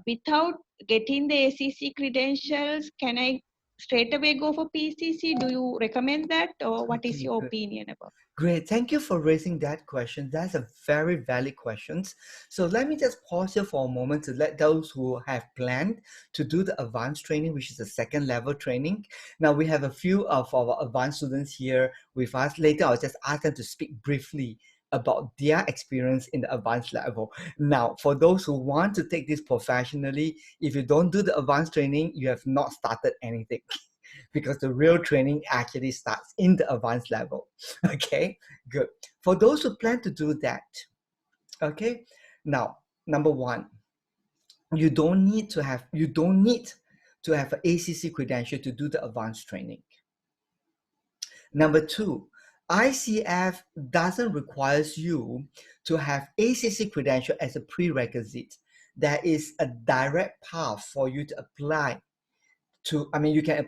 without getting the ACC credentials, can I straight away go for PCC? Do you recommend that, or what is your opinion about? Great. Thank you for raising that question. That's a very valid question. So let me just pause here for a moment to let those who have planned to do the advanced training, which is the second level training. Now we have a few of our advanced students here with us. Later, I'll just ask them to speak briefly about their experience in the advanced level. Now, for those who want to take this professionally, if you don't do the advanced training, you have not started anything. Because the real training actually starts in the advanced level. Okay, good. For those who plan to do that, okay, now number one, you don't need to have an ACC credential to do the advanced training. Number two, ICF doesn't require you to have ACC credential as a prerequisite. There is a direct path for you to apply you can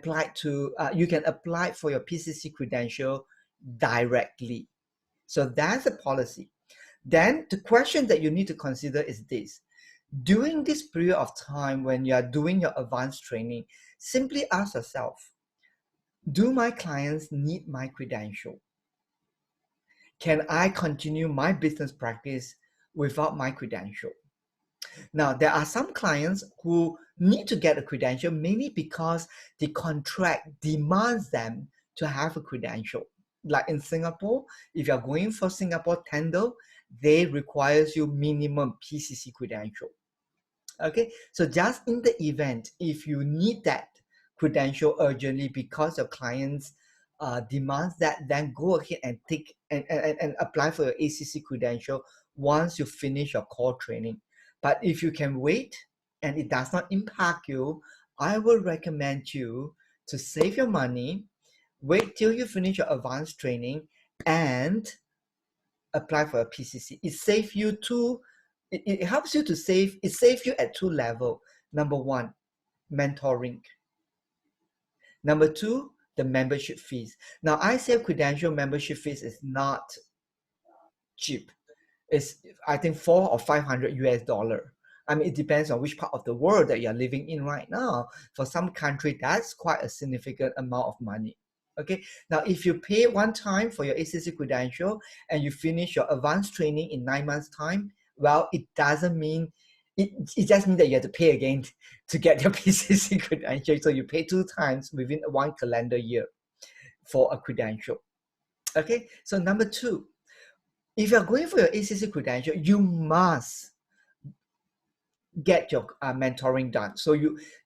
apply for your PCC credential directly. So that's a policy. Then the question that you need to consider is this. During this period of time when you are doing your advanced training, simply ask yourself, do my clients need my credential? Can I continue my business practice without my credential? Now, there are some clients who need to get a credential mainly because the contract demands them to have a credential. Like in Singapore, if you're going for Singapore tender, they requires you minimum PCC credential. Okay, so just in the event, if you need that credential urgently because your clients demands that, then go ahead and take and apply for your ACC credential once you finish your core training. But if you can wait and it does not impact you, I will recommend you to save your money, wait till you finish your advanced training, and apply for a PCC. It saves you it helps you to save, it saves you at 2 levels. Number one, mentoring. Number two, the membership fees. Now, ICF Credential membership fees is not cheap. It's, I think, 400 or 500 US dollar. I mean, it depends on which part of the world that you're living in right now. For some country, that's quite a significant amount of money. Okay, now if you pay one time for your ACC credential and you finish your advanced training in 9 months' time, well, it doesn't mean, it just means that you have to pay again to get your PCC credential. So you pay 2 times within 1 calendar year for a credential. Okay, so number two, if you're going for your ACC credential, you must get your mentoring done. So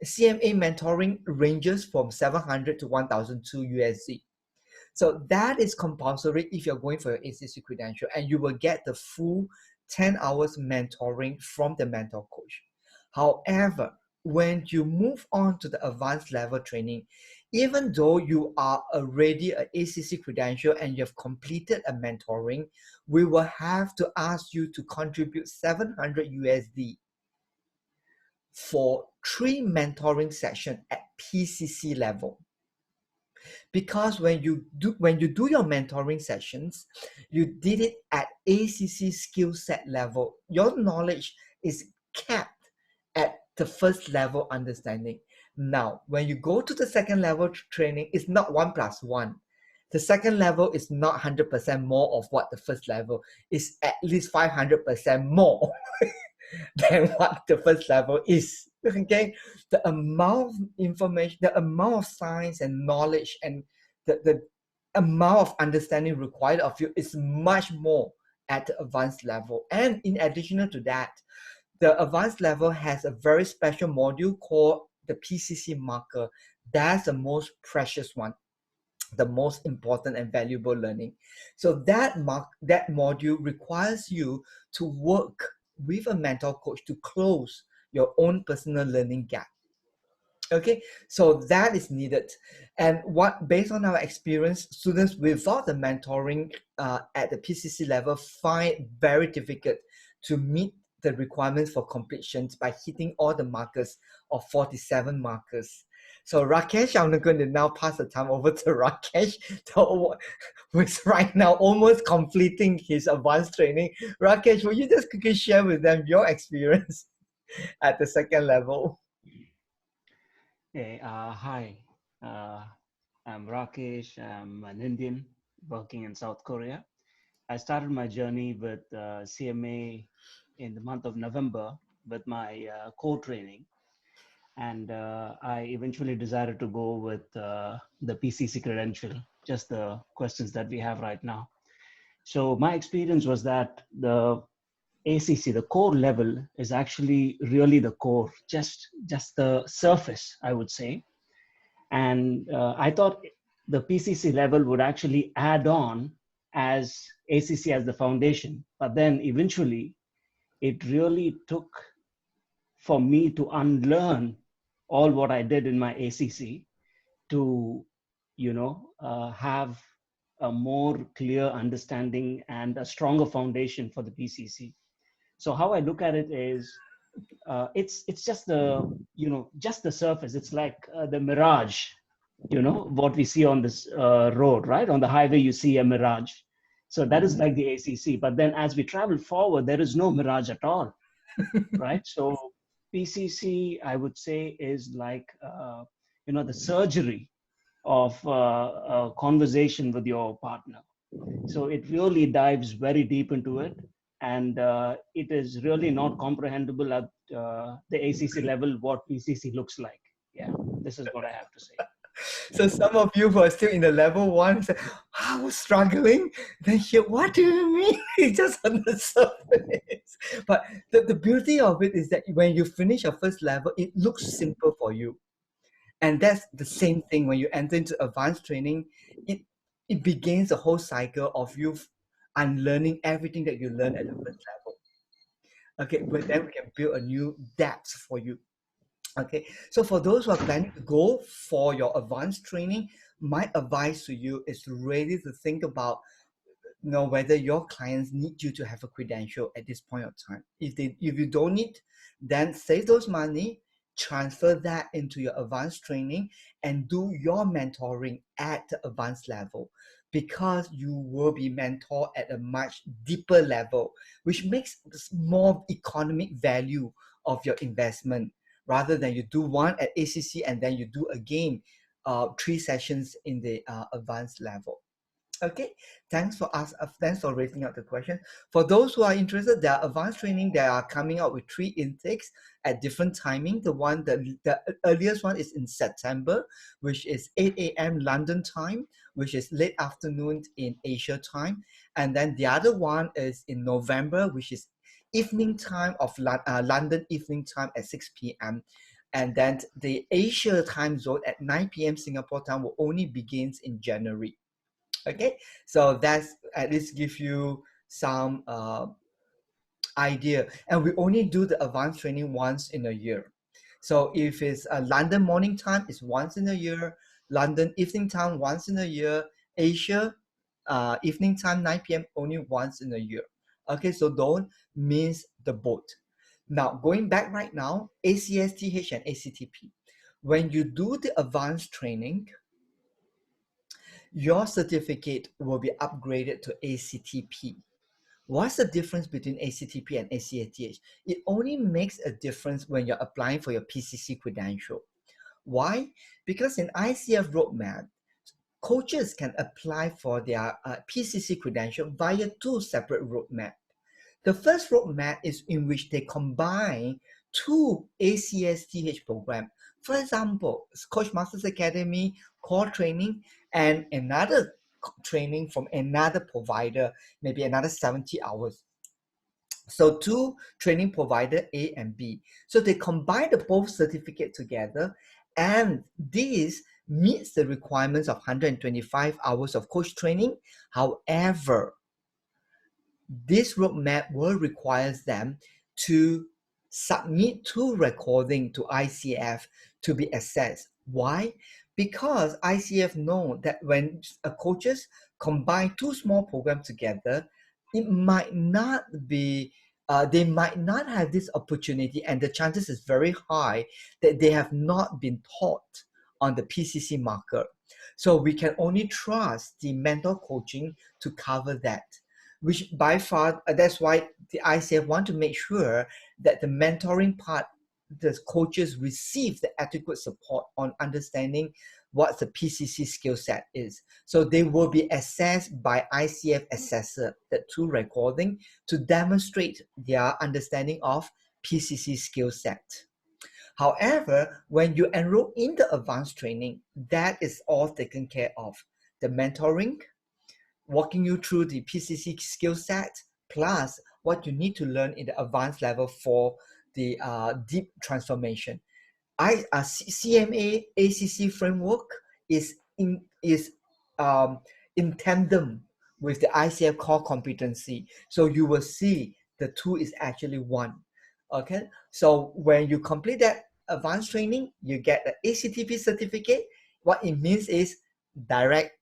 CMA mentoring ranges from 700 to 1,002 USD. So that is compulsory if you're going for your ACC credential, and you will get the full 10 hours mentoring from the mentor coach. However, when you move on to the advanced level training, even though you are already an ACC credential and you've completed a mentoring, we will have to ask you to contribute 700 USD for 3 mentoring sessions at PCC level. Because when you do your mentoring sessions, you did it at ACC skill set level. Your knowledge is capped at the first level understanding. Now, when you go to the second level training, it's not 1+1. The second level is not 100% more of what the first level is, at least 500% more than what the first level is. Okay, the amount of information, the amount of science and knowledge, and the amount of understanding required of you is much more at the advanced level. And in addition to that, the advanced level has a very special module called the PCC marker. That's the most precious one, the most important and valuable learning. So that module requires you to work with a mentor coach to close your own personal learning gap. Okay, so that is needed. And what, based on our experience, students without the mentoring at the PCC level find it very difficult to meet the requirements for completions by hitting all the markers of 47 markers. So Rakesh, I'm going to now pass the time over to Rakesh, who's right now almost completing his advanced training. Rakesh, will you just quickly share with them your experience at the second level? Hey, hi. I'm Rakesh. I'm an Indian working in South Korea. I started my journey with CMA in the month of November with my core training. And I eventually decided to go with the PCC credential, just the questions that we have right now. So my experience was that the ACC, the core level, is actually really the core, just the surface, I would say. And I thought the PCC level would actually add on as ACC as the foundation. But then eventually, it really took for me to unlearn all what I did in my ACC to, have a more clear understanding and a stronger foundation for the PCC. So how I look at it is, it's just just the surface. It's like the mirage, what we see on this road, right? On the highway, you see a mirage. So that is like the ACC. But then as we travel forward, there is no mirage at all, right? So PCC, I would say, is like, the surgery of a conversation with your partner. So it really dives very deep into it. and it is really not comprehensible at the ACC level what PCC looks like. Yeah, this is what I have to say. So some of you who are still in the level 1 say, I was struggling. Then here, what do you mean? It's just on the surface. But the beauty of it is that when you finish your first level, it looks simple for you. And that's the same thing when you enter into advanced training. It begins the whole cycle of you unlearning everything that you learned at the first level. Okay, but then we can build a new depth for you. Okay, so for those who are planning to go for your advanced training, my advice to you is really to think about whether your clients need you to have a credential at this point of time. If you don't need, then save those money, transfer that into your advanced training, and do your mentoring at the advanced level, because you will be mentored at a much deeper level, which makes more economic value of your investment, rather than you do one at ACC and then you do again 3 sessions in the advanced level. Okay, thanks for raising out the question. For those who are interested, there are advanced training. They are coming out with 3 intakes at different timing. The earliest one is in September, which is 8 a.m. London time, which is late afternoon in Asia time. And then the other one is in November, which is evening time of London evening time at 6 p.m. And then the Asia time zone at 9 p.m. Singapore time will only begins in January. Okay, so that's at least give you some idea. And we only do the advanced training once in a year. So if it's a London morning time, it's once in a year. London evening time, once in a year. Asia evening time, 9 p.m. only once in a year. Okay, so don't miss the boat. Now, going back right now, ACSTH and ACTP. When you do the advanced training, your certificate will be upgraded to ACTP. What's the difference between ACTP and ACATH? It only makes a difference when you're applying for your PCC credential. Why? Because in ICF roadmap, coaches can apply for their PCC credential via 2 separate roadmaps. The first roadmap is in which they combine 2 ACSTH programs. For example, Coach Masters Academy, core training, and another training from another provider, maybe another 70 hours. So 2 training provider, A and B. So they combine the both certificate together, and this meets the requirements of 125 hours of coach training. However, this roadmap will require them to submit 2 recording to ICF to be assessed. Why? Because ICF know that when coaches combine 2 small programs together, it might not be, they might not have this opportunity, and the chances is very high that they have not been taught on the PCC marker. So we can only trust the mentor coaching to cover that, which by far, that's why the ICF want to make sure that the mentoring part, the coaches receive the adequate support on understanding what the PCC skill set is. So they will be assessed by ICF assessor, that 2 recording, to demonstrate their understanding of PCC skill set. However, when you enroll in the advanced training, that is all taken care of. The mentoring, walking you through the PCC skill set, plus what you need to learn in the advanced level for the deep transformation. CMA ACC framework is in tandem with the ICF core competency. So you will see the 2 is actually one. Okay, so when you complete that advanced training, you get the ACTP certificate. What it means is direct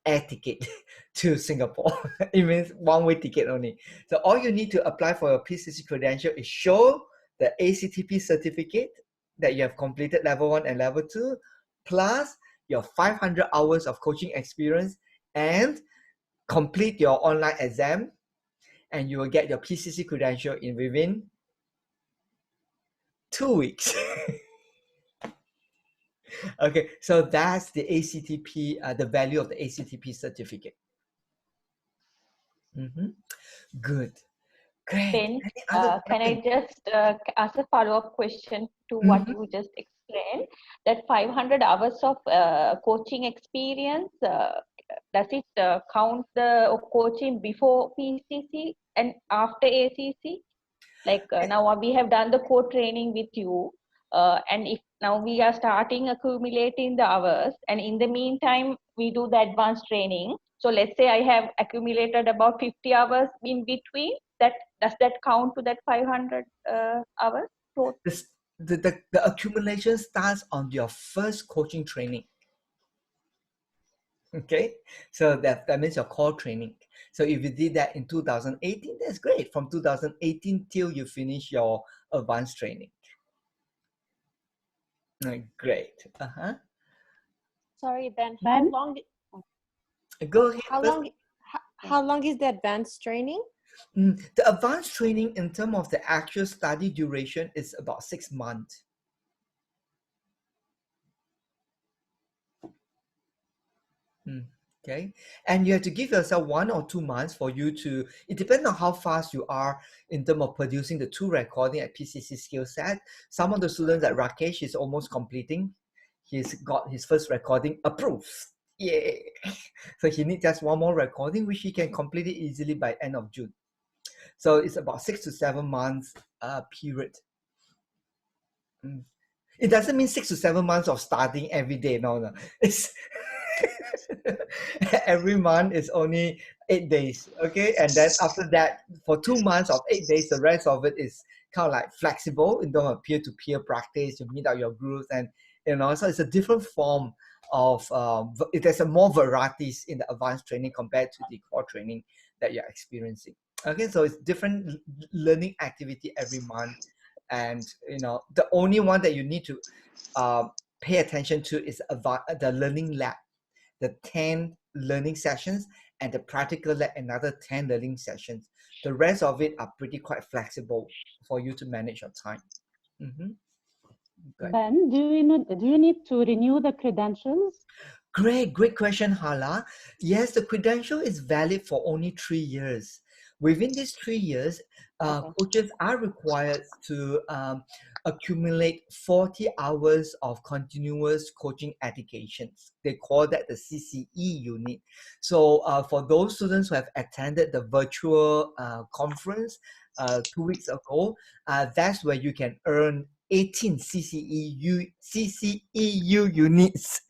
air ticket to Singapore. It means one-way ticket only. So all you need to apply for your PCC credential is show the ACTP certificate that you have completed level 1 and level 2, plus your 500 hours of coaching experience, and complete your online exam, and you will get your PCC credential in within 2 weeks. Okay, so that's the ACTP, the value of the ACTP certificate. Good. Great. Ben, Any other can I question? just ask a follow-up question to what Mhm. you just explained? That 500 hours of coaching experience, does it count the coaching before PCC and after ACC? Like now we have done the core training with you, and if now we are starting accumulating the hours, and in the meantime we do the advanced training. So let's say I have accumulated about 50 hours in between. That does that count to that 500 hours? This, the accumulation starts on your first coaching training. Okay, so that means your core training. So if you did that in 2018, that's great. From 2018 till you finish your advanced training. Great. Sorry, Ben. Ben? Go ahead. How long is the advanced training? The advanced training in terms of the actual study duration is about 6 months. Okay, and you have to give yourself 1 or 2 months for you to, it depends on how fast you are in terms of producing the 2 recording at PCC skill set. Some of the students at Rakesh is almost completing. He's got his first recording approved. Yay! So he needs just 1 more recording, which he can complete it easily by end of June. So it's about 6 to 7 months period. It doesn't mean 6 to 7 months of studying every day. No. It's every month is only 8 days. Okay, and then after that, for 2 months of 8 days, the rest of it is kind of like flexible in terms of peer-to-peer practice. You meet out your groups, and so it's a different form of. There's a more varieties in the advanced training compared to the core training that you're experiencing. Okay, so it's different learning activity every month. And the only one that you need to pay attention to is the learning lab, the 10 learning sessions, and the practical lab, another 10 learning sessions. The rest of it are pretty quite flexible for you to manage your time. Ben, do you need to renew the credentials? Great question, Hala. Yes, the credential is valid for only 3 years. Within these 3 years, coaches are required to accumulate 40 hours of continuous coaching educations. They call that the CCE unit. So for those students who have attended the virtual conference 2 weeks ago, that's where you can earn 18 CCEU units.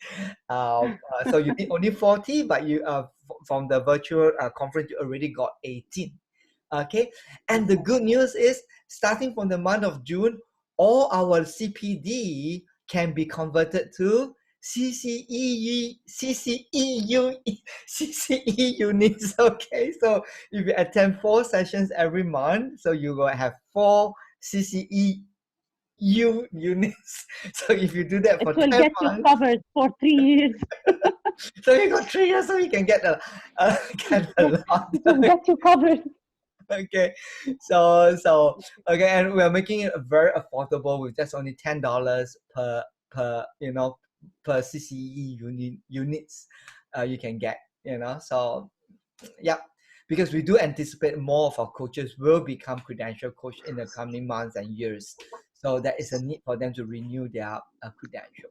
So you need only 40, but you from the virtual conference you already got 18. Okay, and the good news is starting from the month of June, all our CPD can be converted to CCE units. Okay, so if you attend 4 sessions every month, so you will have 4 CCE units. So if you do that for 10 months, it will get you covered for 3 years. So you got 3 years, so you can get a lot. It will get you covered. Okay, so okay, and we are making it very affordable with just only $10 per CCE units you can get. So yeah, because we do anticipate more of our coaches will become credential coach in the coming months and years. So there is a need for them to renew their credential.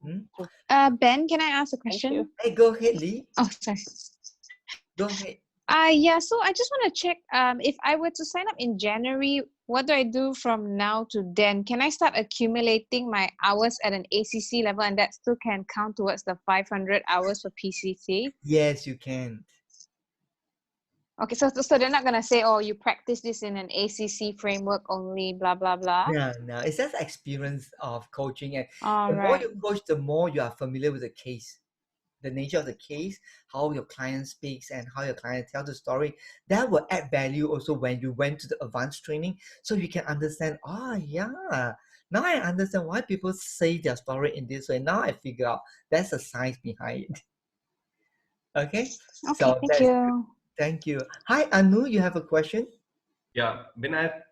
Ben, can I ask a question? Hey, go ahead, Lee. Oh, sorry. Go ahead. Yeah, so I just want to check if I were to sign up in January, what do I do from now to then? Can I start accumulating my hours at an ACC level, and that still can count towards the 500 hours for PCC? Yes, you can. Okay, so they're not gonna say, oh, you practice this in an ACC framework only, blah blah blah. No, it's just experience of coaching, and All the more right. you coach, the more you are familiar with the case, the nature of the case, how your client speaks, and how your client tells the story. That will add value also when you went to the advanced training, so you can understand. Yeah, now I understand why people say their story in this way. Now I figure out that's the science behind it. Okay. So Thank you. Thank you. Hi, Anu, you have a question? Yeah, Ben, I have,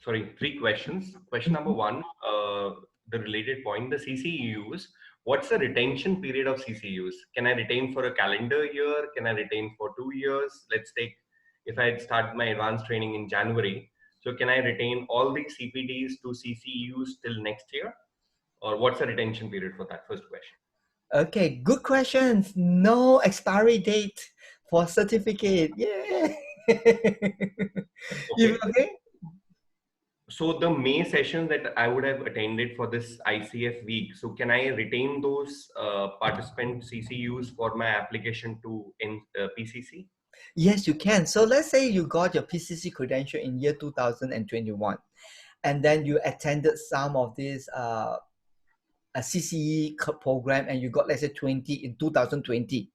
3 questions. Question number 1, the related point, the CCEUs, what's the retention period of CCUs? Can I retain for a calendar year? Can I retain for 2 years? Let's take, if I start my advanced training in January, so can I retain all the CPDs to CCUs till next year? Or what's the retention period for that? First question. Okay, good questions. No expiry date for certificate. Yeah. You Okay. okay? So the May session that I would have attended for this ICF week, so can I retain those participant CCUs for my application to PCC? Yes, you can. So let's say you got your PCC credential in year 2021, and then you attended some of these a CCE program, and you got, let's say, 20 in 2020,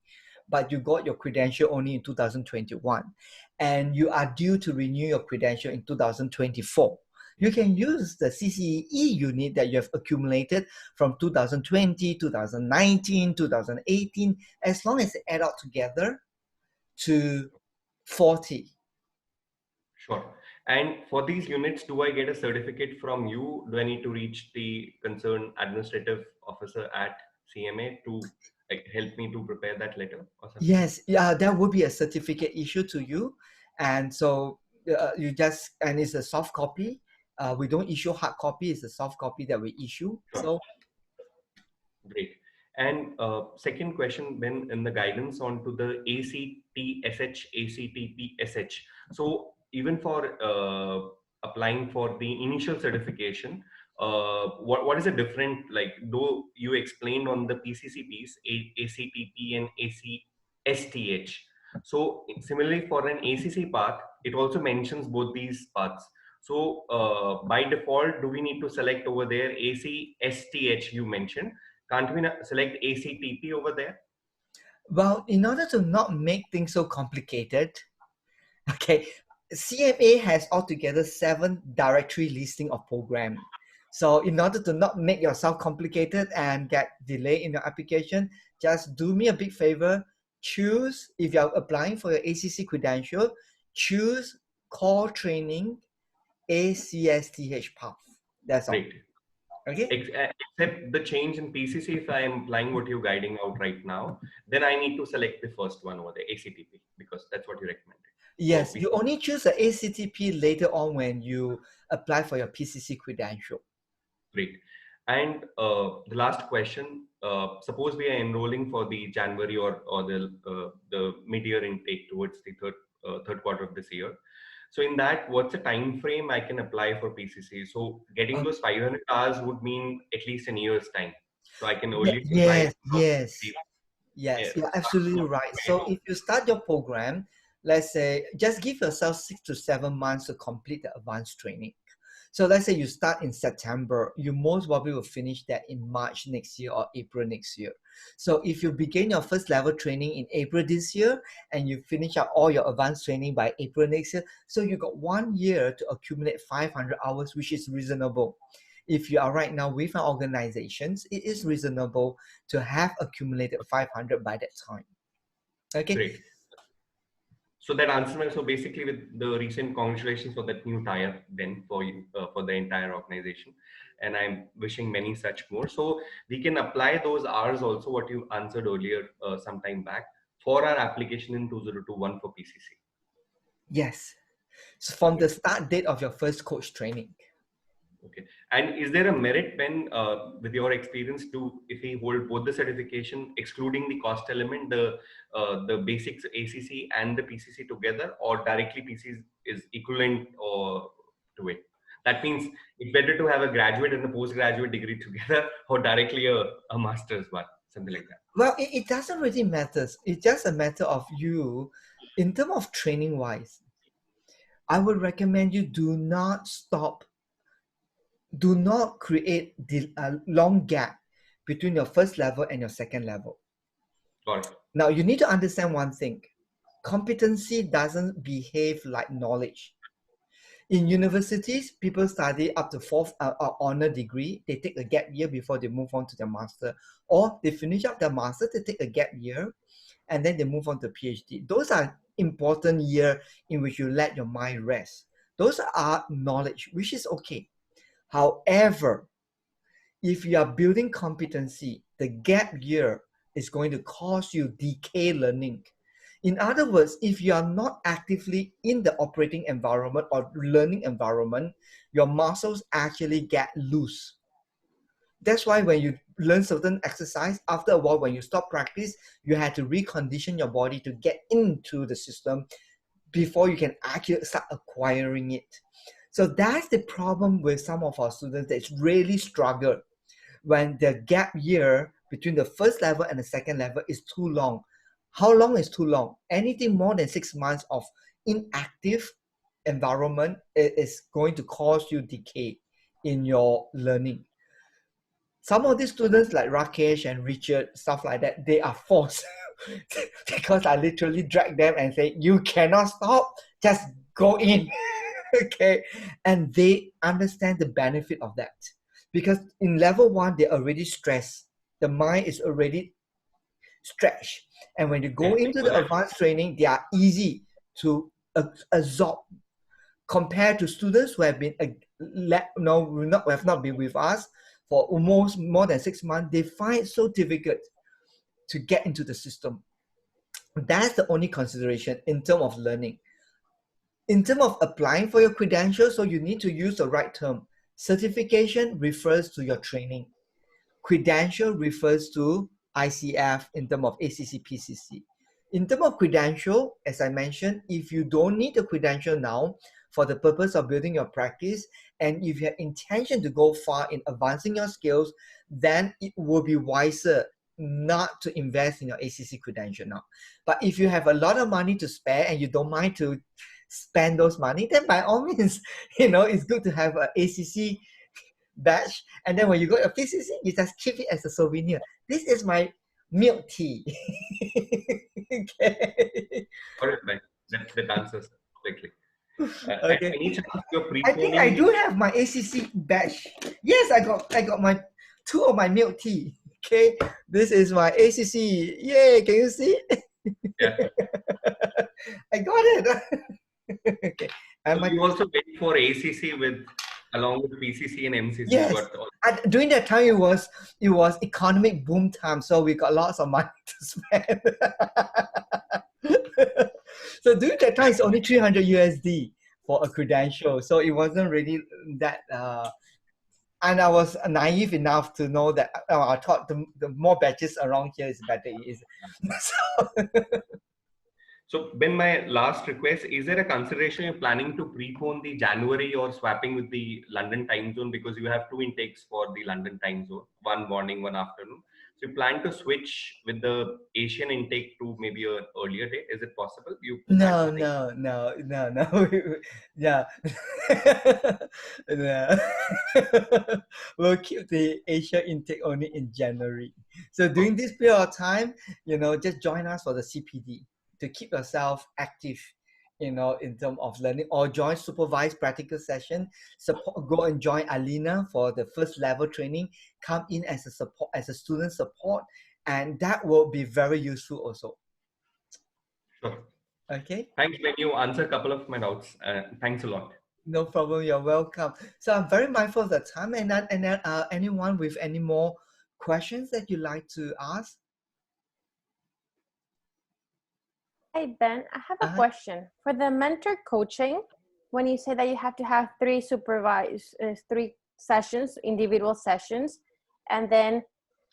but you got your credential only in 2021, and you are due to renew your credential in 2024. You can use the CCE unit that you have accumulated from 2020, 2019, 2018, as long as they add up together to 40. Sure. And for these units, do I get a certificate from you? Do I need to reach the concerned administrative officer at CMA to help me to prepare that letter or something? Yes, yeah, there will be a certificate issued to you, and so you just, and it's a soft copy. We don't issue hard copy; it's a soft copy that we issue. Sure. So Great. And second question, Ben, in the guidance onto the ACTSH, ACTPSH. So even for applying for the initial certification, what is the different, like, though you explained on the PCC piece, ACTP and ACSTH. So similarly for an ACC path, it also mentions both these paths. So by default, do we need to select over there ACSTH you mentioned? Can't we select ACTP over there? well, in order to not make things so complicated, okay, CMA has altogether 7 directory listing of program. So in order to not make yourself complicated and get delay in your application, just do me a big favor. Choose, if you're applying for your ACC credential, choose core training ACSTH path. That's all. Great. Okay. Except the change in PCC, if I am applying what you're guiding out right now, then I need to select the first one over there, ACTP, because that's what you recommended. Yes, you only choose the ACTP later on when you apply for your PCC credential. Great. And the last question, suppose we are enrolling for the January or the mid-year intake towards the third quarter of this year. So in that, what's the time frame I can apply for PCC? So getting those 500 hours would mean at least a year's time. So I can only apply. Yes, you're absolutely right. So if you start your program, let's say, just give yourself 6 to 7 months to complete the advanced training. So let's say you start in September, you most probably will finish that in March next year or April next year. So if you begin your first level training in April this year and you finish up all your advanced training by April next year, so you got 1 year to accumulate 500 hours, which is reasonable. If you are right now with our organizations, it is reasonable to have accumulated 500 by that time. Okay. Great. So that answers my, so basically with the recent congratulations for that new tie-up then for you, for the entire organization. And I'm wishing many such more. So we can apply those hours also, what you answered earlier some time back, for our application in 2021 for PCC. Yes. So from the start date of your first coach training. Okay. And is there a merit when, with your experience, to if we hold both the certification, excluding the cost element, the basics ACC and the PCC together, or directly PCC is equivalent or to it? That means it's better to have a graduate and a postgraduate degree together, or directly a master's one, something like that. Well, it doesn't really matter. It's just a matter of you, in terms of training wise. I would recommend you do not stop. Do not create a long gap between your first level and your second level. Got it. Now, you need to understand one thing. Competency doesn't behave like knowledge. In universities, people study up to 4th honor degree. They take a gap year before they move on to their master. Or they finish up their master, they take a gap year, and then they move on to PhD. Those are important years in which you let your mind rest. Those are knowledge, which is okay. However, if you are building competency, the gap year is going to cause you decay learning. In other words, if you are not actively in the operating environment or learning environment, your muscles actually get loose. That's why when you learn certain exercise, after a while, when you stop practice, you have to recondition your body to get into the system before you can actually start acquiring it. So that's the problem with some of our students that's really struggled when the gap year between the first level and the second level is too long. How long is too long? Anything more than 6 months of inactive environment is going to cause you decay in your learning. Some of these students like Rakesh and Richard, stuff like that, they are forced because I literally drag them and say, you cannot stop, just go in. Okay, and they understand the benefit of that because in level 1 they're already stressed, the mind is already stretched, and when you go into the advanced training, they are easy to absorb compared to students who have been have not been with us for almost more than 6 months. They find it so difficult to get into the system. That's the only consideration in terms of learning. In terms of applying for your credentials, so you need to use the right term. Certification refers to your training. Credential refers to ICF in terms of ACC PCC. In terms of credential, as I mentioned, if you don't need a credential now for the purpose of building your practice, and if you have intention to go far in advancing your skills, then it will be wiser not to invest in your ACC credential now. But if you have a lot of money to spare and you don't mind to spend those money, then by all means, it's good to have an ACC badge, and then when you go to PCC, you just keep it as a souvenir. This is my milk tea. Okay. All right, that answers quickly. Okay. Any chance you're I think I do have my ACC badge. Yes, I got my 2 of my milk tea. Okay, this is my ACC. Yay! Can you see? Yeah. I got it. Okay. And so you also wait for ACC along with PCC and MCC. Yes. During that time, it was economic boom time, so we got lots of money to spend. So during that time, it's only 300 USD for a credential, so it wasn't really that. And I was naive enough to know that I thought the more batches around here is better. So Ben, my last request, is there a consideration you're planning to prepone the January or swapping with the London time zone, because you have 2 intakes for the London time zone, one morning, one afternoon. So you plan to switch with the Asian intake to maybe an earlier day? Is it possible? No. Yeah. No. We'll keep the Asia intake only in January. So during this period of time, just join us for the CPD to keep yourself active, in terms of learning, or join supervised practical session. Go and join Alina for the first level training. Come in as a student support, and that will be very useful also. Sure. Okay. Thanks, Ben. You answered a couple of my doubts. Thanks a lot. No problem. You're welcome. So I'm very mindful of the time, and then anyone with any more questions that you'd like to ask? Hey Ben, I have a question. For the mentor coaching, when you say that you have to have 3 sessions, individual sessions, and then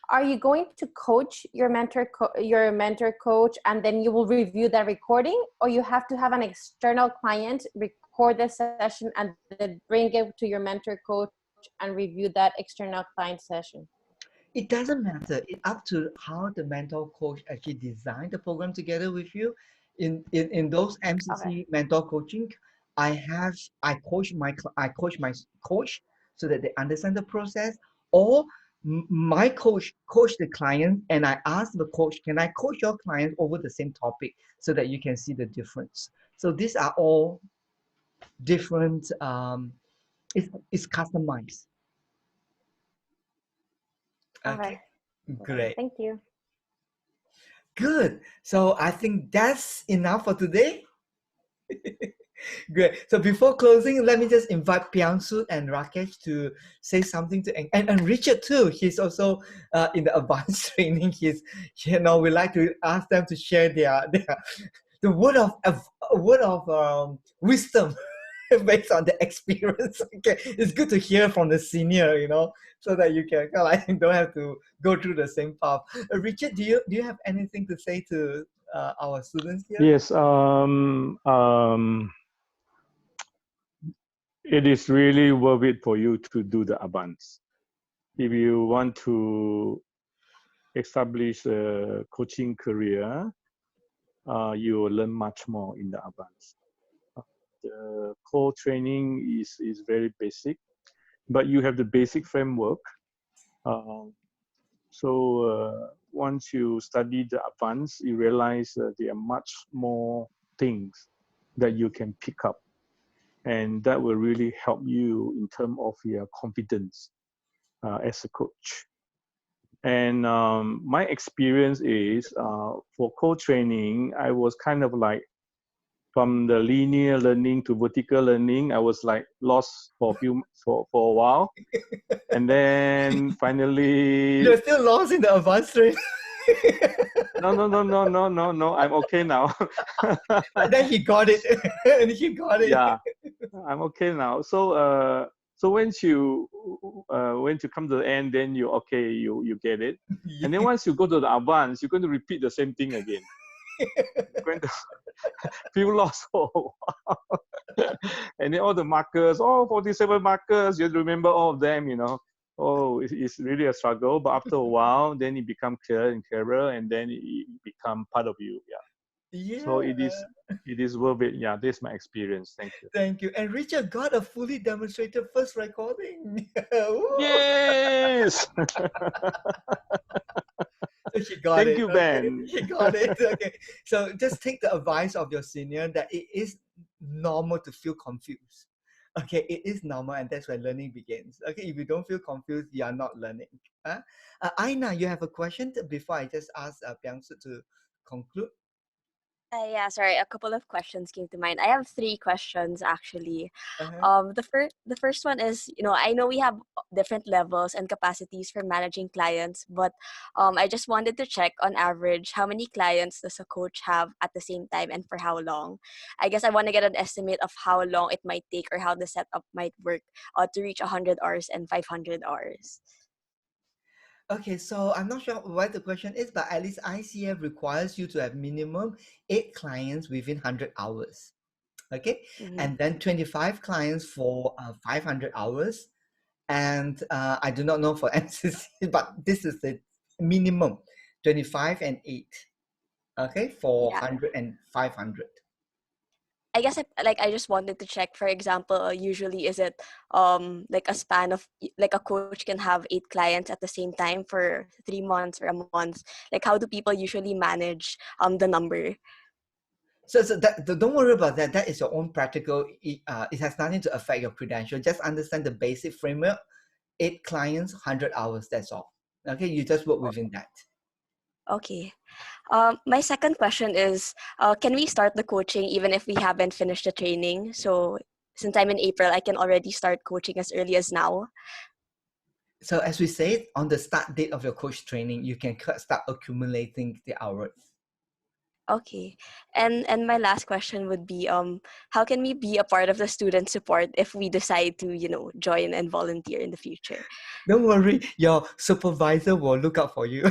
are you going to coach your mentor coach, and then you will review that recording, or you have to have an external client record the session and then bring it to your mentor coach and review that external client session? It doesn't matter. It's up to how the mentor coach actually designed the program together with you. In those MCC mentor coaching, I coach my coach so that they understand the process, or my coach the client, and I ask the coach, can I coach your client over the same topic so that you can see the difference? So these are all different. It's customized. Okay. Great. Thank you. Good. So I think that's enough for today. Great. So before closing, let me just invite Piangsu and Rakesh to say something to, and Richard too. He's also in the advanced training. We like to ask them to share their the word of wisdom based on the experience. Okay, it's good to hear from the senior, so that you can don't have to go through the same path. Richard, do you have anything to say to our students here? Yes. It is really worth it for you to do the advance. If you want to establish a coaching career, you will learn much more in the advance. The core training is very basic, but you have the basic framework. Once you study the advance, you realize there are much more things that you can pick up, and that will really help you in terms of your confidence as a coach. And my experience is for co-training, I was kind of like from the linear learning to vertical learning. I was like lost for a while, and then finally. You're still lost in the advanced training. No. I'm okay now. But then he got it. And he got it. Yeah, I'm okay now. So once you come to the end, then you get it. Yeah. And then once you go to the advance, you're going to repeat the same thing again. You're going to feel lost for a while. And then all the markers, 47 markers, you have to remember all of them, it's really a struggle. But after a while, then it becomes clearer and clearer, and then it become part of you. Yeah. So it is worth it. Yeah, this is my experience. Thank you. Thank you. And Richard got a fully demonstrated first recording. Yes. So he got it. Thank you, Ben. He got it. Okay. So just take the advice of your senior that it is normal to feel confused. Okay, it is normal, and that's where learning begins. Okay, if you don't feel confused, you are not learning. Aina, you have a question before I just ask Piangsu to conclude? Yeah, sorry. A couple of questions came to mind. I have 3 questions actually. The first one is, I know we have different levels and capacities for managing clients, but I just wanted to check on average how many clients does a coach have at the same time and for how long. I guess I want to get an estimate of how long it might take or how the setup might work to reach 100 hours and 500 hours. Okay, so I'm not sure what the question is, but at least ICF requires you to have minimum 8 clients within 100 hours. Okay, and then 25 clients for 500 hours. And I do not know for MCC, but this is the minimum 25 and 8. Okay, for 100 and 500. I guess I just wanted to check, for example, usually is it like a span of like a coach can have 8 clients at the same time for 3 months or a month? Like how do people usually manage the number? So that, don't worry about that. That is your own practical. It has nothing to affect your credential. Just understand the basic framework. 8 clients, 100 hours. That's all. Okay, you just work within that. Okay. My second question is, can we start the coaching even if we haven't finished the training? So since I'm in April, I can already start coaching as early as now. So as we said, on the start date of your coach training, you can start accumulating the hours. Okay. And my last question would be, how can we be a part of the student support if we decide to, join and volunteer in the future? Don't worry, your supervisor will look out for you.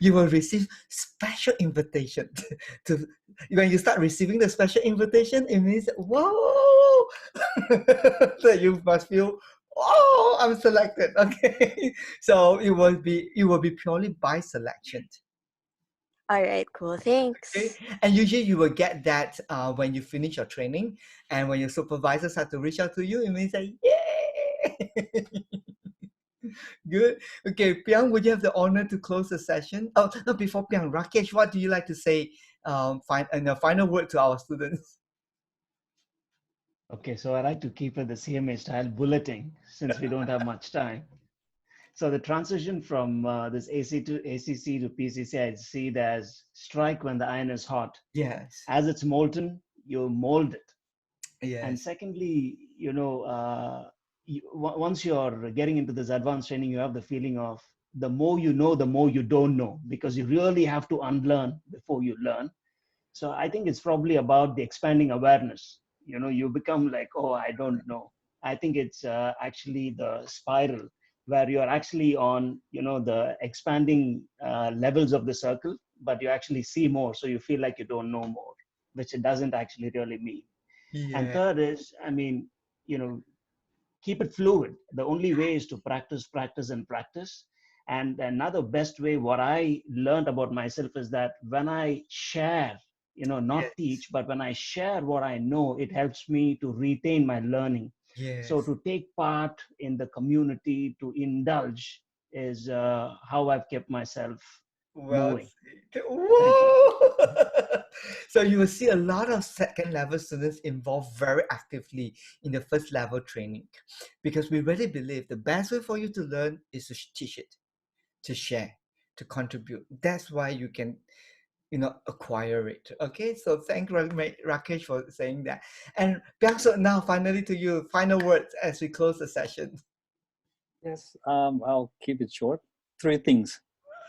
You will receive special invitation. When you start receiving the special invitation, it means, whoa! So you must feel, oh, I'm selected. Okay. So it will be purely by selection. All right, cool. Thanks. Okay. And usually you will get that when you finish your training, and when your supervisors have to reach out to you, it means like, yay! Good. Okay, Piang, would you have the honor to close the session? Oh, no, before Piang, Rakesh, what do you like to say in a final word to our students? Okay, so I like to keep it the CMA style bulleting since we don't have much time. So the transition from this AC to ACC to PCC, I see it as strike when the iron is hot. Yes. As it's molten, you mold it. And Yes. secondly, once you're getting into this advanced training, you have the feeling of the more you know, the more you don't know, because you really have to unlearn before you learn. So I think it's probably about the expanding awareness. You become like, oh, I don't know. I think it's actually the spiral where you're actually on, the expanding levels of the circle, but you actually see more. So you feel like you don't know more, which it doesn't actually really mean. And Yeah. third is, keep it fluid. The only way is to practice, practice, and practice. And another best way, what I learned about myself is that when I share, not Yes. teach, but when I share what I know, it helps me to retain my learning. So Yes. to take part in the community, to indulge, is how I've kept myself Well moving. said. Thank you. Whoa! So you will see a lot of second level students involved very actively in the first level training, because we really believe the best way for you to learn is to teach it, to share, to contribute. That's why you can, acquire it. Okay, so thank Rakesh for saying that. And Byung-Suk, now finally to you, final words as we close the session. Yes, I'll keep it short. Three things.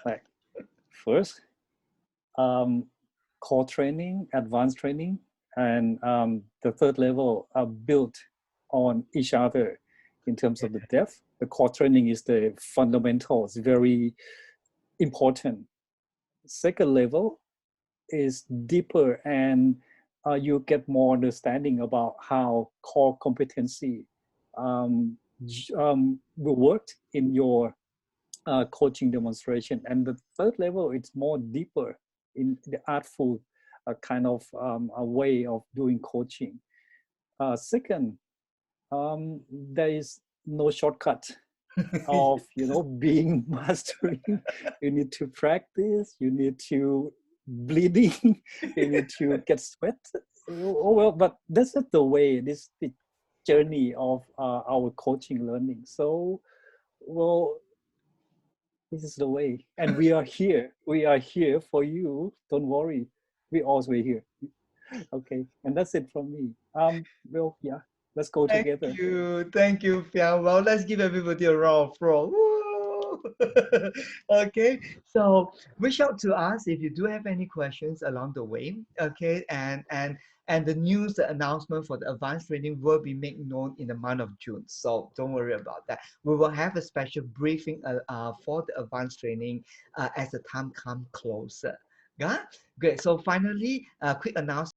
Like, first, core training, advanced training, and the third level are built on each other in terms of the depth. The core training is the fundamentals, very important. Second level is deeper, and you get more understanding about how core competency will work in your coaching demonstration. And the third level, it's more deeper in the artful kind of a way of doing coaching. Second, there is no shortcut of being mastering. You need to practice, you need to bleeding, you need to get sweat. Oh well, but that's not the way. This is the journey of our coaching learning. So, well, this is the way, and we are here. We are here for you. Don't worry, we always here. Okay, and that's it from me. Well, yeah, let's go together. Thank you, Fiang. Well, let's give everybody a round of applause. Woo! Okay, so reach out to us if you do have any questions along the way. Okay, and the news, the announcement for the advanced training will be made known in the month of June. So don't worry about that. We will have a special briefing for the advanced training as the time comes closer. Yeah, great. So finally, a quick announcement.